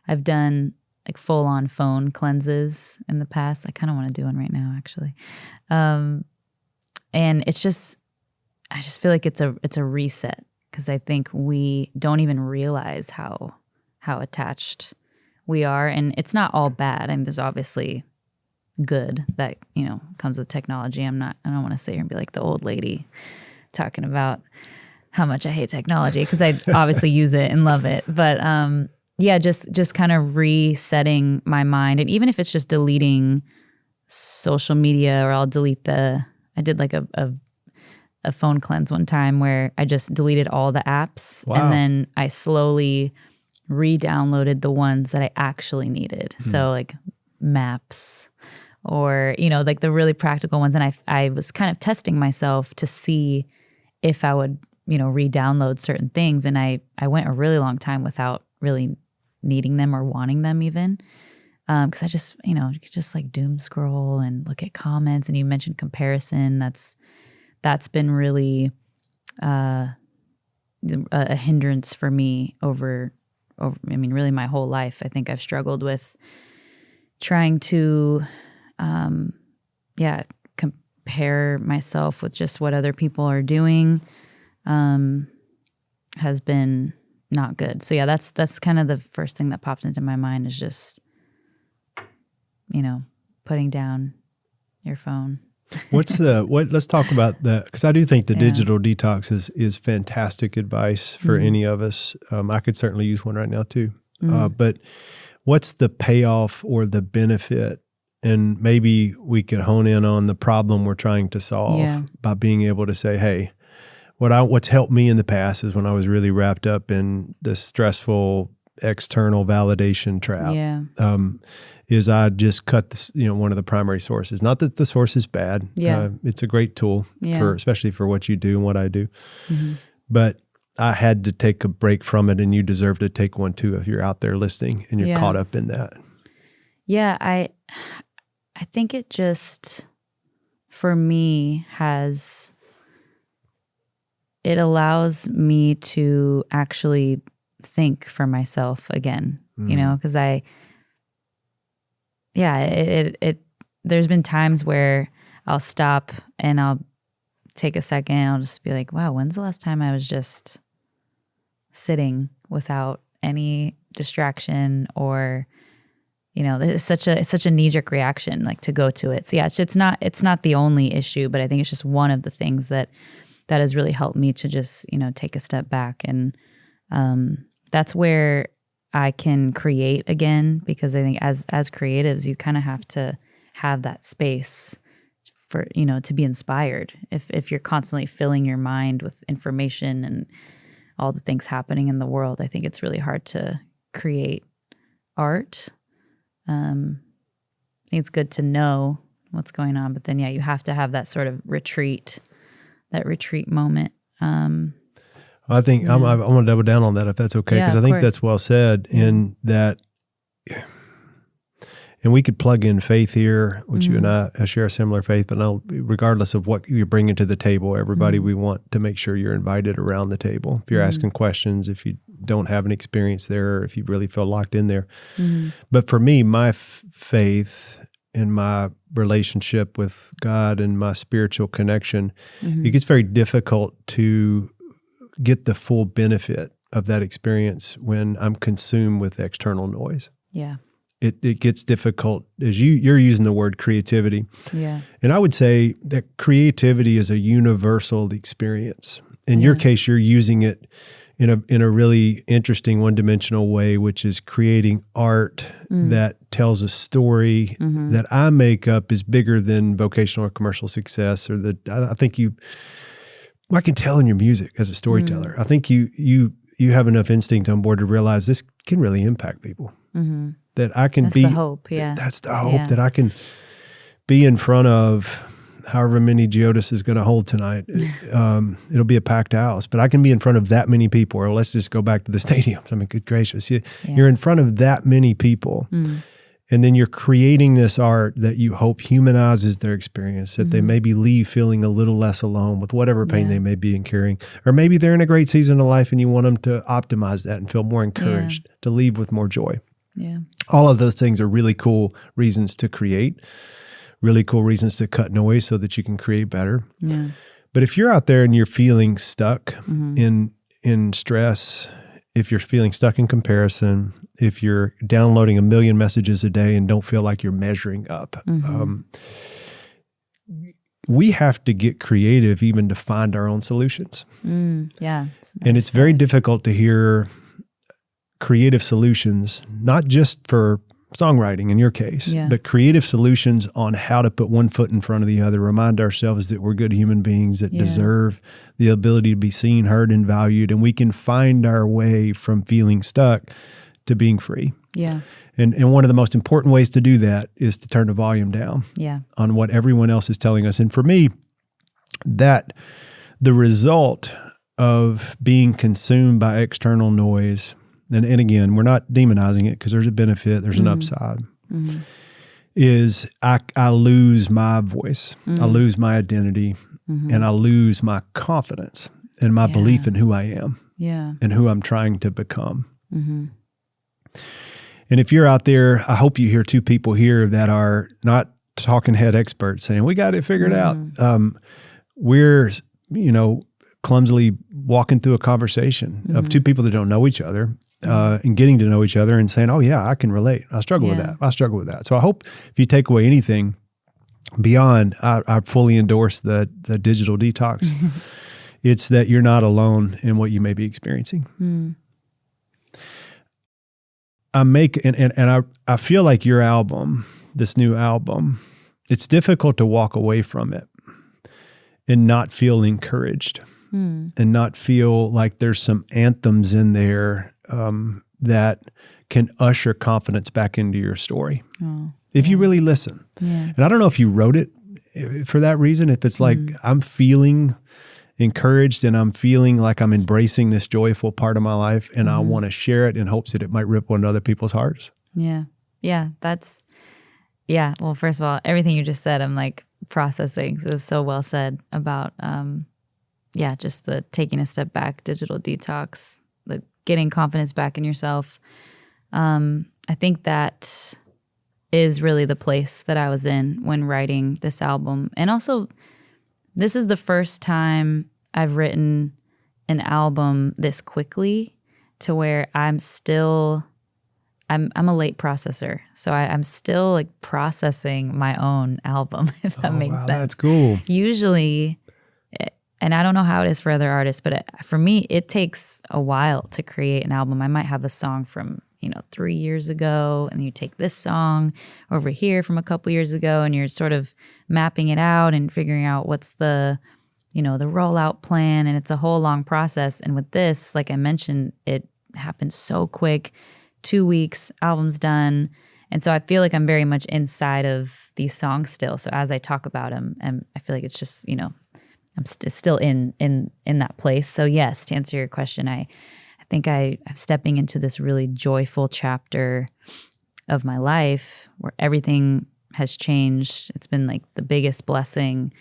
I've done like full on phone cleanses in the past. I kind of want to do one right now, actually. And it's just, I just feel like it's a reset, because I think we don't even realize how attached we are. And it's not all bad. I mean, there's obviously good that, you know, comes with technology. I don't want to sit here and be like the old lady talking about how much I hate technology, because I obviously use it and love it. But just kind of resetting my mind. And even if it's just deleting social media, or I'll delete I did like a phone cleanse one time where I just deleted all the apps. Wow. And then I slowly re-downloaded the ones that I actually needed. So like maps, or, you know, like the really practical ones. And I was kind of testing myself to see if I would, you know, re-download certain things. And I went a really long time without really needing them or wanting them even. Because I just, you know, you could just like doom scroll and look at comments. And you mentioned comparison. That's been really a hindrance for me over, really my whole life. I think I've struggled with trying to, compare myself with just what other people are doing, has been not good. So yeah, that's kind of the first thing that popped into my mind, is just, you know, putting down your phone. Let's talk about that, because I do think the digital detox is fantastic advice for any of us. I could certainly use one right now too. But what's the payoff or the benefit? And maybe we could hone in on the problem we're trying to solve by being able to say, hey, what's helped me in the past is when I was really wrapped up in the stressful external validation trap. Is I just cut this, one of the primary sources. Not that the source is bad. It's a great tool especially for what you do and what I do. But I had to take a break from it, and you deserve to take one too if you're out there listening and you're caught up in that. Yeah, I think it just, for me, it allows me to actually think for myself again, because there's been times where I'll stop and I'll take a second and I'll just be like, wow, when's the last time I was just sitting without any distraction? Or it's such a knee-jerk reaction, like, to go to it. So it's not the only issue, but I think it's just one of the things that has really helped me to just take a step back. And that's where I can create again, because I think as creatives, you kind of have to have that space for, to be inspired. If you're constantly filling your mind with information and all the things happening in the world, I think it's really hard to create art. I think it's good to know what's going on, but then, you have to have that sort of retreat moment. I think I'm going to double down on that, if that's okay, because I think that's well said. In that, and we could plug in faith here, which you and I share a similar faith, but regardless of what you're bringing to the table, everybody, we want to make sure you're invited around the table. If you're asking questions, if you don't have an experience there, or if you really feel locked in there. But for me, my faith and my relationship with God and my spiritual connection, it gets very difficult to get the full benefit of that experience when I'm consumed with external noise. Yeah. It gets difficult, as you're using the word creativity. Yeah. And I would say that creativity is a universal experience. In your case, you're using it in a really interesting one-dimensional way, which is creating art that tells a story that I make up is bigger than vocational or commercial success, or I think I can tell in your music as a storyteller. I think you have enough instinct on board to realize this can really impact people. That I can That's the hope, That's the hope, that I can be in front of however many Geodis is going to hold tonight. It'll be a packed house, but I can be in front of that many people. Or let's just go back to the stadiums. I mean, good gracious. You're in front of that many people. And then you're creating this art that you hope humanizes their experience, that they maybe leave feeling a little less alone with whatever pain they may be carrying. Or maybe they're in a great season of life and you want them to optimize that and feel more encouraged to leave with more joy. Yeah. All of those things are really cool reasons to create, really cool reasons to cut noise so that you can create better. Yeah. But if you're out there and you're feeling stuck in stress, if you're feeling stuck in comparison, if you're downloading 1 million messages a day and don't feel like you're measuring up, we have to get creative even to find our own solutions. Yeah. And it's very difficult to hear creative solutions, not just for songwriting in your case, but creative solutions on how to put one foot in front of the other, remind ourselves that we're good human beings that deserve the ability to be seen, heard, and valued, and we can find our way from feeling stuck to being free. Yeah. And one of the most important ways to do that is to turn the volume down on what everyone else is telling us. And for me, that the result of being consumed by external noise, and again, we're not demonizing it because there's a benefit, there's an upside, is I lose my voice, I lose my identity, and I lose my confidence and my belief in who I am and who I'm trying to become. And if you're out there, I hope you hear two people here that are not talking head experts saying, we got it figured out. We're, clumsily walking through a conversation of two people that don't know each other. and getting to know each other and saying, oh yeah, I can relate. I struggle with that. I struggle with that. So I hope if you take away anything beyond, I fully endorse the digital detox. It's that you're not alone in what you may be experiencing. I feel like your album, this new album, it's difficult to walk away from it and not feel encouraged and not feel like there's some anthems in there that can usher confidence back into your story. If you really listen. And I don't know if you wrote it for that reason, if it's like I'm feeling encouraged and I'm feeling like I'm embracing this joyful part of my life and I want to share it in hopes that it might ripple into other people's hearts. Yeah. Well, first of all, everything you just said, I'm like processing. So it was so well said about, just the taking a step back, digital detox, the getting confidence back in yourself. I think that is really the place that I was in when writing this album. And also, this is the first time I've written an album this quickly to where I'm a late processor. So I'm still like processing my own album, if that makes sense. That's cool. Usually, and I don't know how it is for other artists, but for me, it takes a while to create an album. I might have a song from 3 years ago, and you take this song over here from a couple years ago, and you're sort of mapping it out and figuring out what's the rollout plan, and it's a whole long process. And with this, like I mentioned, it happened so quick, 2 weeks, album's done. And so I feel like I'm very much inside of these songs still. So as I talk about them, and I feel like it's just, I'm still in that place. So yes, to answer your question, I think I'm stepping into this really joyful chapter of my life where everything has changed. It's been like the biggest blessing.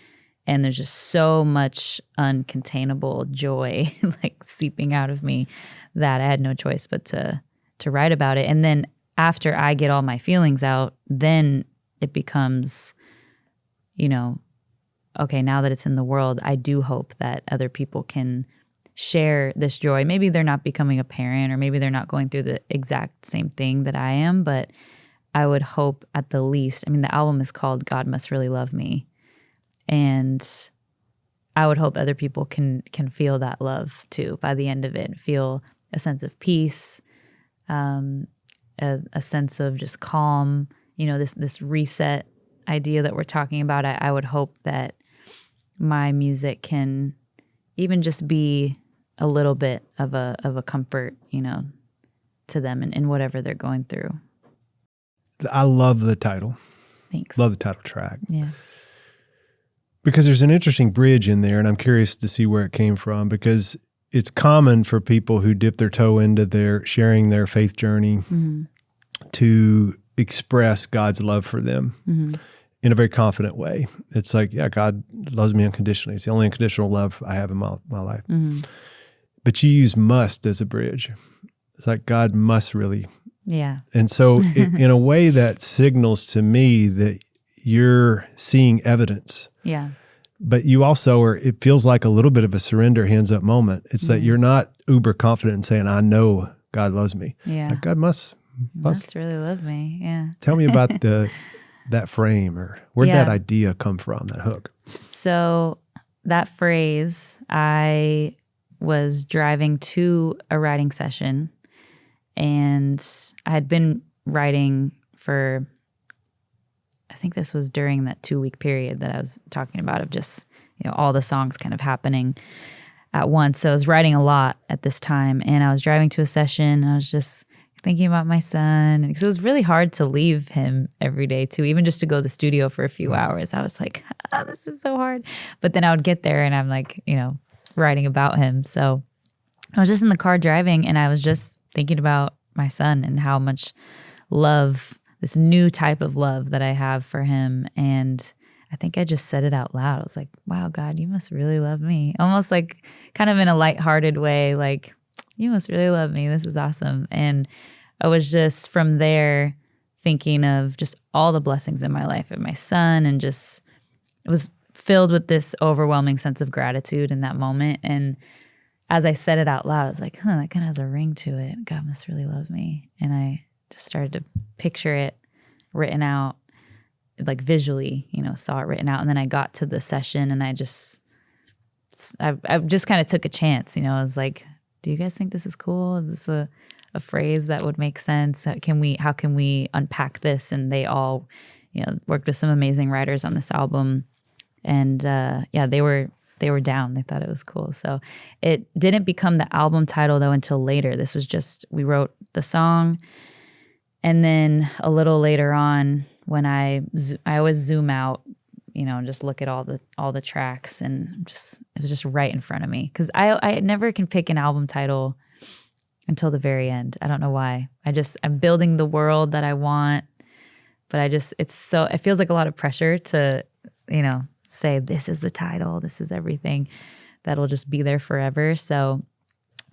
And there's just so much uncontainable joy like seeping out of me that I had no choice but to write about it. And then after I get all my feelings out, then it becomes, okay, now that it's in the world, I do hope that other people can share this joy. Maybe they're not becoming a parent, or maybe they're not going through the exact same thing that I am, but I would hope at the least, the album is called God Must Really Love Me. And I would hope other people can feel that love too by the end of it, feel a sense of peace, a sense of just calm, this reset idea that we're talking about. I would hope that my music can even just be a little bit of a comfort, to them in whatever they're going through. I love the title. Thanks. Love the title track. Yeah. Because there's an interesting bridge in there, and I'm curious to see where it came from, because it's common for people who dip their toe into their sharing their faith journey to express God's love for them in a very confident way. It's like, yeah, God loves me unconditionally. It's the only unconditional love I have in my life. But you use must as a bridge. It's like God must really. Yeah. And so in a way that signals to me that you're seeing evidence. Yeah. But you also it feels like a little bit of a surrender, hands up moment. It's that you're not uber confident in saying, I know God loves me. Yeah. It's like God must really love me. Yeah. Tell me about that frame, or where'd that idea come from, that hook? So that phrase, I was driving to a writing session, and I had been writing for, I think this was during that 2-week period that I was talking about, of just, all the songs kind of happening at once. So I was writing a lot at this time, and I was driving to a session, and I was just thinking about my son, because it was really hard to leave him every day too, even just to go to the studio for a few hours. I was like, this is so hard. But then I would get there and I'm like, writing about him. So I was just in the car driving, and I was just thinking about my son and how much love, this new type of love that I have for him. And I think I just said it out loud. I was like, wow, God, you must really love me. Almost like kind of in a lighthearted way, like, you must really love me. This is awesome. And I was just from there thinking of just all the blessings in my life and my son, and just, it was filled with this overwhelming sense of gratitude in that moment. And as I said it out loud, I was like, that kind of has a ring to it. God must really love me. And I just started to picture it written out, like visually, saw it written out. And then I got to the session and I just kind of took a chance, I was like, do you guys think this is cool? Is this a phrase that would make sense? How can we unpack this? And they all, worked with some amazing writers on this album. And they were down. They thought it was cool. So it didn't become the album title though until later. This was just, we wrote the song. And then a little later on, when I always zoom out, and just look at all the tracks, and it was just right in front of me. Because I never can pick an album title until the very end. I don't know why. I'm building the world that I want, but it feels like a lot of pressure to, say this is the title, this is everything that'll just be there forever. So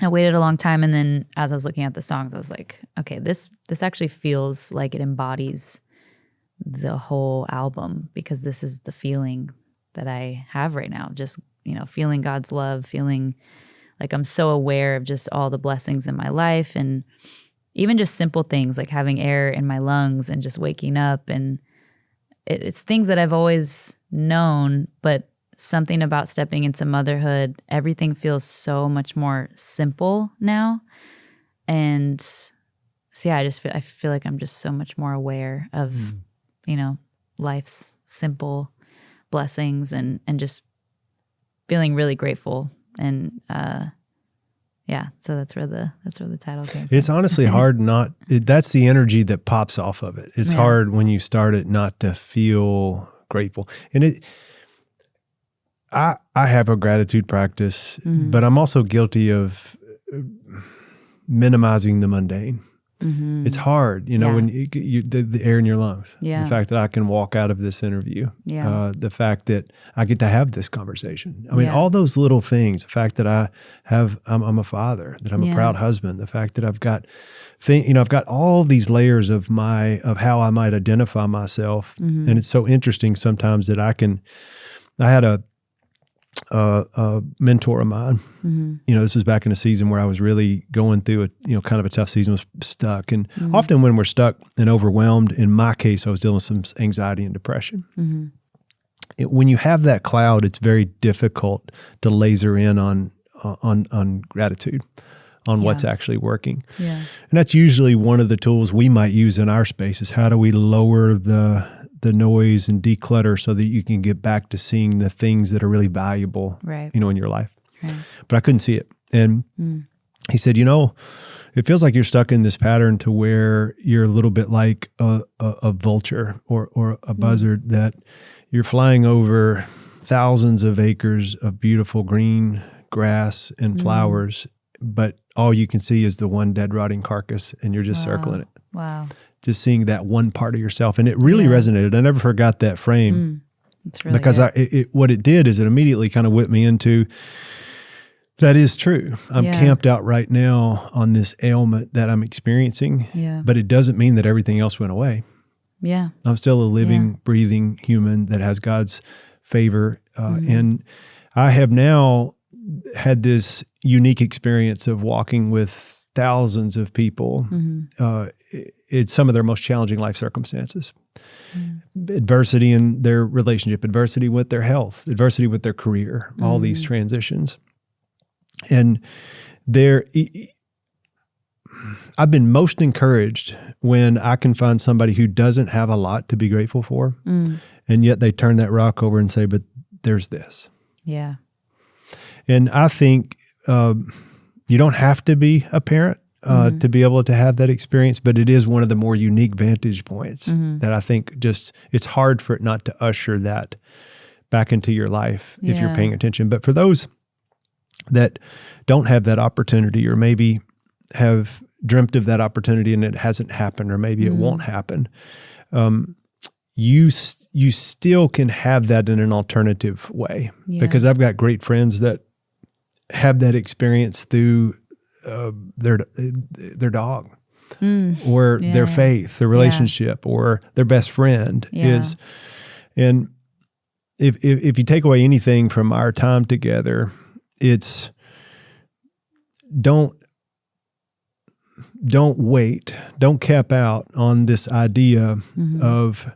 I waited a long time, and then as I was looking at the songs, I was like, okay, this actually feels like it embodies the whole album, because this is the feeling that I have right now. Just, feeling God's love, feeling like I'm so aware of just all the blessings in my life, and even just simple things like having air in my lungs and just waking up. And it's things that I've always known, but something about stepping into motherhood, everything feels so much more simple now. And so I feel like I'm just so much more aware of, life's simple blessings, and just feeling really grateful. And so that's where the title came from. It's honestly hard that's the energy that pops off of it. It's hard when you start it not to feel grateful. And I have a gratitude practice, but I'm also guilty of minimizing the mundane. Mm-hmm. It's hard, when the air in your lungs, the fact that I can walk out of this interview, the fact that I get to have this conversation. I mean, all those little things, the fact that I'm a father, that I'm a proud husband, the fact that I've got I've got all these layers of how I might identify myself. Mm-hmm. And it's so interesting sometimes that I had a mentor of mine. Mm-hmm. This was back in a season where I was really going through kind of a tough season, was stuck. And often when we're stuck and overwhelmed, in my case, I was dealing with some anxiety and depression. Mm-hmm. When you have that cloud, it's very difficult to laser in on gratitude, on what's actually working. Yeah. And that's usually one of the tools we might use in our space, is how do we lower the noise and declutter so that you can get back to seeing the things that are really valuable, in your life. Right. But I couldn't see it. And he said, it feels like you're stuck in this pattern to where you're a little bit like a vulture or a buzzard, that you're flying over thousands of acres of beautiful green grass and flowers, but all you can see is the one dead, rotting carcass, and you're just circling it. Wow. Just seeing that one part of yourself. And it really resonated. I never forgot that frame. It's really because what it did is it immediately kind of whipped me into, that is true. I'm camped out right now on this ailment that I'm experiencing, but it doesn't mean that everything else went away. Yeah. I'm still a living, breathing human that has God's favor. And I have now had this unique experience of walking with thousands of people it's some of their most challenging life circumstances. Adversity in their relationship, adversity with their health, adversity with their career, all these transitions. And I've been most encouraged when I can find somebody who doesn't have a lot to be grateful for, and yet they turn that rock over and say, but there's this. Yeah. And I think you don't have to be a parent to be able to have that experience, but it is one of the more unique vantage points that I think it's hard for it not to usher that back into your life if you're paying attention. But for those that don't have that opportunity, or maybe have dreamt of that opportunity and it hasn't happened, or maybe it won't happen, you still can have that in an alternative way. Because I've got great friends that have that experience through their dog, or their faith, their relationship, or their best friend is. And if you take away anything from our time together, it's don't wait, don't cap out on this idea of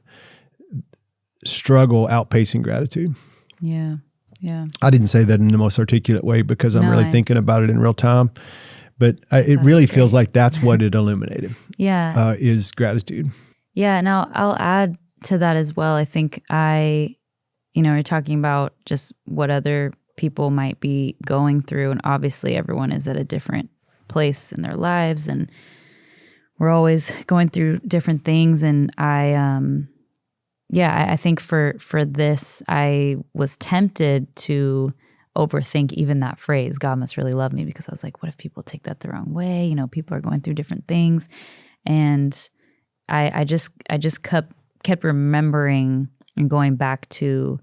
struggle outpacing gratitude. Yeah. Yeah. I didn't say that in the most articulate way because I'm really thinking about it in real time, but it really feels like that's what it illuminated. Yeah. Is gratitude. Yeah. And I'll add to that as well. I think you're talking about just what other people might be going through. And obviously everyone is at a different place in their lives, and we're always going through different things. And I think for this, I was tempted to overthink even that phrase, God must really love me, because I was like, what if people take that the wrong way? People are going through different things. And I just kept remembering and going back to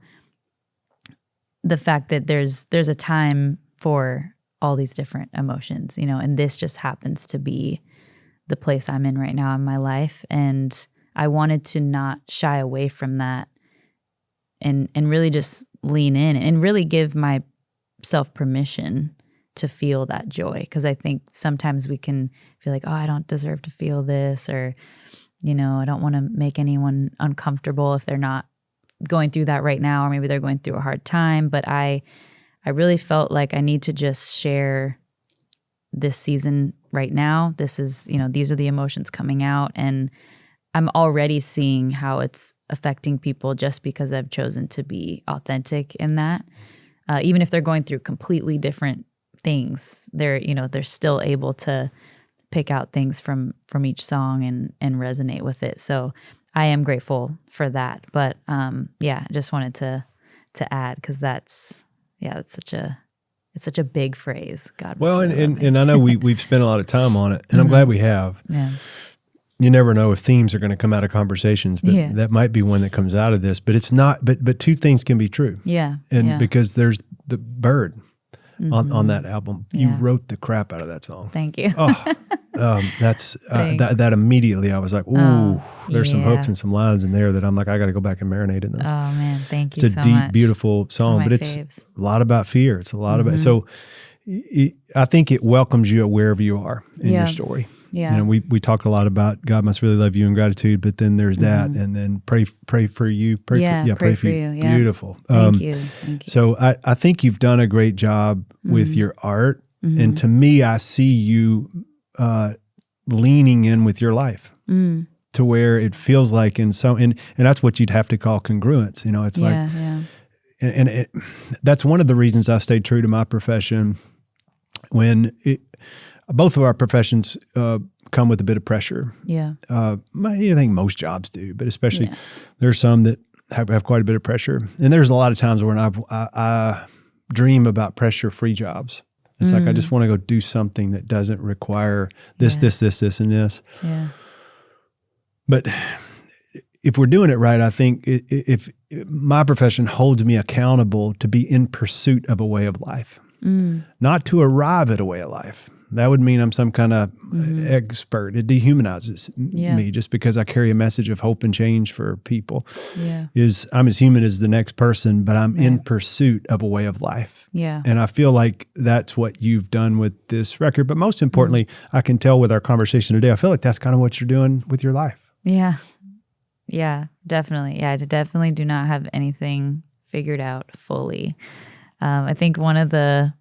the fact that there's a time for all these different emotions, and this just happens to be the place I'm in right now in my life. And I wanted to not shy away from that and really just lean in and really give myself permission to feel that joy. Because I think sometimes we can feel like, oh, I don't deserve to feel this, or, I don't want to make anyone uncomfortable if they're not going through that right now, or maybe they're going through a hard time. But I really felt like I need to just share this season right now. This is, these are the emotions coming out, and I'm already seeing how it's affecting people just because I've chosen to be authentic in that. Even if they're going through completely different things, they're still able to pick out things from each song and resonate with it. So I am grateful for that. But I just wanted to add, because that's such a big phrase. God. Well, and I know we've spent a lot of time on it, and I'm glad we have. Yeah. You never know if themes are going to come out of conversations, but that might be one that comes out of this. But it's not. But two things can be true. Yeah. And because there's the bird on that album, you wrote the crap out of that song. Thank you. That's that immediately I was like, ooh, there's some hooks and some lines in there that I'm like, I got to go back and marinate in those. Oh man, thank you. It's a deep, beautiful song, but it's a lot about fear. It's a lot about so. I think it welcomes you at wherever you are in your story. Yeah. We talk a lot about God must really love you and gratitude, but then there's that, and then pray for you. Pray for you. Yeah. Beautiful. Thank you. So I think you've done a great job with your art, and to me, I see you leaning in with your life to where it feels like and that's what you'd have to call congruence. It's like, and that's one of the reasons I stayed true to my profession. Both of our professions come with a bit of pressure. Yeah. I think most jobs do, but especially there's some that have quite a bit of pressure. And there's a lot of times when I dream about pressure-free jobs. It's like I just want to go do something that doesn't require this, and this. Yeah. But if we're doing it right, I think if my profession holds me accountable to be in pursuit of a way of life, not to arrive at a way of life. That would mean I'm some kind of expert. It dehumanizes me just because I carry a message of hope and change for people. Yeah. I'm as human as the next person, but I'm in pursuit of a way of life. Yeah. And I feel like that's what you've done with this record. But most importantly, I can tell with our conversation today, I feel like that's kind of what you're doing with your life. Yeah. Yeah, definitely. Yeah, I definitely do not have anything figured out fully. I think one of the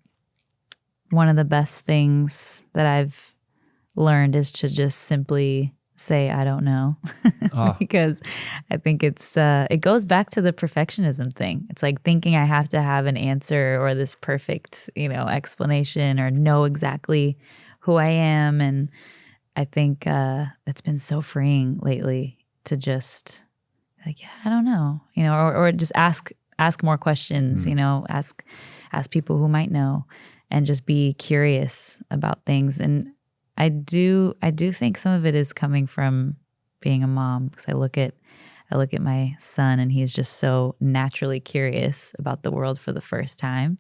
best things that I've learned is to just simply say, I don't know, because I think it goes back to the perfectionism thing. It's like thinking I have to have an answer or this perfect, explanation or know exactly who I am. And I think it's been so freeing lately to just like, I don't know, or just ask more questions, ask people who might know, and just be curious about things. And I do think some of it is coming from being a mom, because I look at my son and he's just so naturally curious about the world for the first time.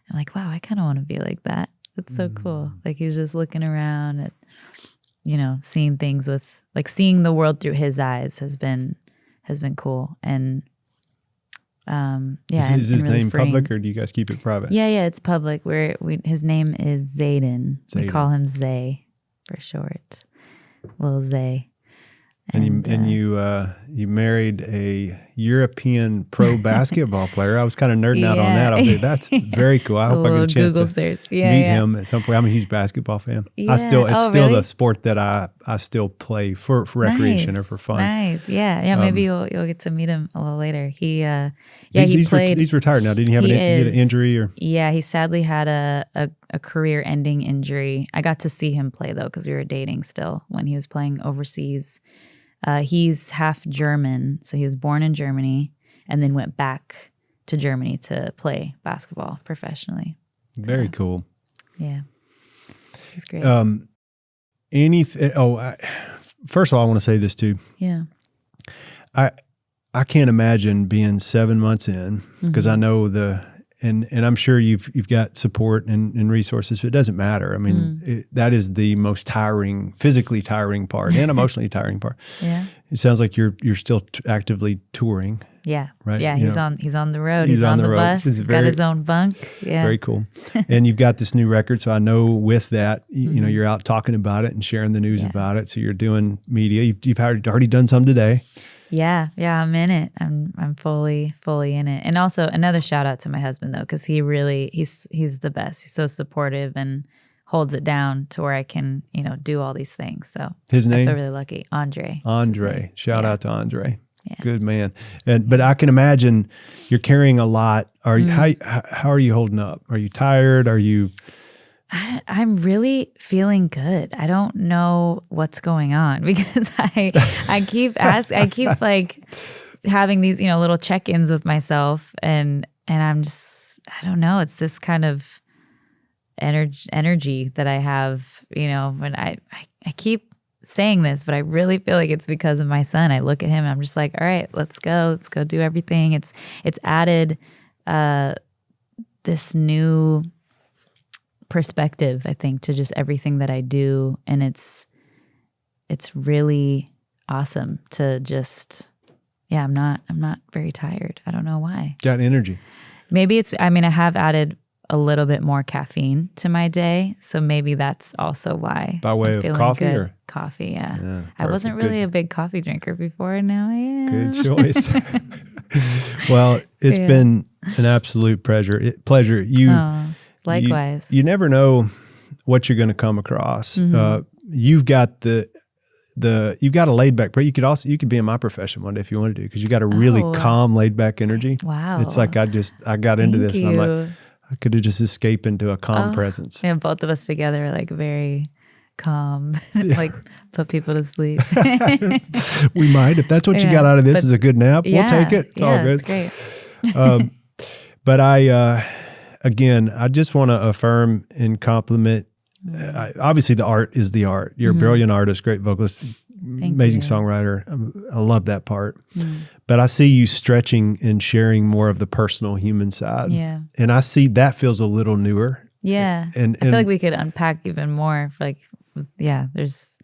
I'm like, wow, I kind of want to be like that. That's so cool. Like he's just looking around at, seeing things with, like, seeing the world through his eyes has been cool. And Yeah. Is his really name freeing. public, or do you guys keep it private? Yeah, it's public. His name is Zayden. We Zayden. call him Zay for short. Little Zay. And you married a European pro basketball player. I was kind of nerding out on that. I was like, that's very cool. I hope I get a chance Google to search. meet him at some point. I'm a huge basketball fan. Yeah. It's still really? the sport that I still play for recreation or for fun. Nice. Yeah. Maybe you'll get to meet him a little later. He he's played. He's retired now. Didn't he have an injury or? Yeah, he sadly had a career-ending injury. I got to see him play though because we were dating still when he was playing overseas. He's half German, so he was born in Germany and then went back to Germany to play basketball professionally. Very cool. Yeah, he's great. First of all, I want to say this too. Yeah, I can't imagine being 7 months in because I know and I'm sure you've got support and resources, but it doesn't matter. I mean, that is the most physically tiring part and emotionally tiring part. Yeah. It sounds like you're still actively touring. Yeah. Right. Yeah. He's on the road. He's on the bus. He's got his own bunk. Yeah. Very cool. And you've got this new record. So I know with that, you know, you're out talking about it and sharing the news about it. So you're doing media. You've already done some today. Yeah, I'm in it. I'm fully in it. And also another shout out to my husband though, because he's the best. He's so supportive and holds it down to where I can, do all these things. So his name? I feel really lucky. Andre. Shout out to Andre. Yeah. Good man. But I can imagine you're carrying a lot. How are you holding up? Are you tired? Are you? I'm really feeling good. I don't know what's going on because I keep like having these, little check-ins with myself and I'm just, I don't know. It's this kind of energy that I have, when I keep saying this, but I really feel like it's because of my son. I look at him and I'm just like, all right, let's go do everything. It's added this new perspective, I think, to just everything that I do. And it's really awesome to just, I'm not very tired. I don't know why. Got energy. Maybe I have added a little bit more caffeine to my day. So maybe that's also why. By way of coffee good. or? Coffee, yeah. I wasn't really a big coffee drinker before, and now I am. Good choice. Well, it's been an absolute pleasure. Likewise. You never know what you're going to come across. You've got you've got a laid back, but you could be in my profession one day if you wanted to, because you got a really calm, laid back energy. Wow. It's like I got into this and I'm like, I could have just escaped into a calm presence. Yeah, both of us together are like very calm, like put people to sleep. We might, if that's what you got out of this is a good nap, we'll take it. It's all good. It's great. But again, I just want to affirm and compliment. Obviously, the art is the art. You're a brilliant artist, great vocalist, amazing songwriter. I love that part. But I see you stretching and sharing more of the personal human side. Yeah. And I see that feels a little newer. Yeah. And I feel like we could unpack even more. There's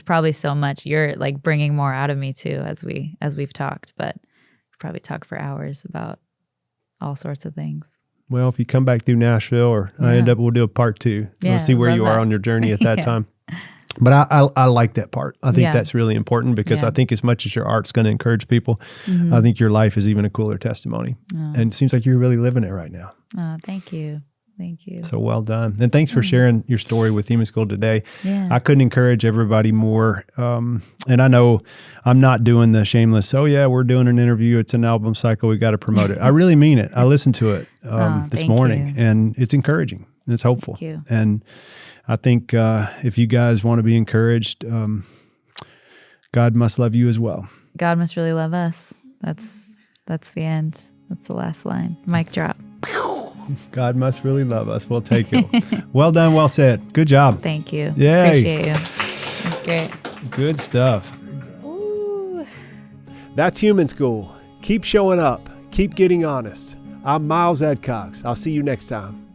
probably so much. You're like bringing more out of me too as we've talked, but we'll probably talk for hours about all sorts of things. Well, if you come back through Nashville or we'll do a part 2. We'll see where you are on your journey at that time. But I like that part. I think that's really important because I think as much as your art's going to encourage people, I think your life is even a cooler testimony. And it seems like you're really living it right now. Oh, thank you. Thank you. So well done. And thanks for sharing your story with Human School today. Yeah. I couldn't encourage everybody more. And I know I'm not doing the shameless, we're doing an interview. It's an album cycle. We got to promote it. I really mean it. I listened to it this morning and it's encouraging. It's hopeful. Thank you. And I think if you guys want to be encouraged, God must love you as well. God must really love us. That's the end. That's the last line. Mic drop. God must really love us. We'll take it. Well done. Well said. Good job. Thank you. Yay. Appreciate you. That's great. Good stuff. Ooh. That's Human School. Keep showing up. Keep getting honest. I'm Miles Adcox. I'll see you next time.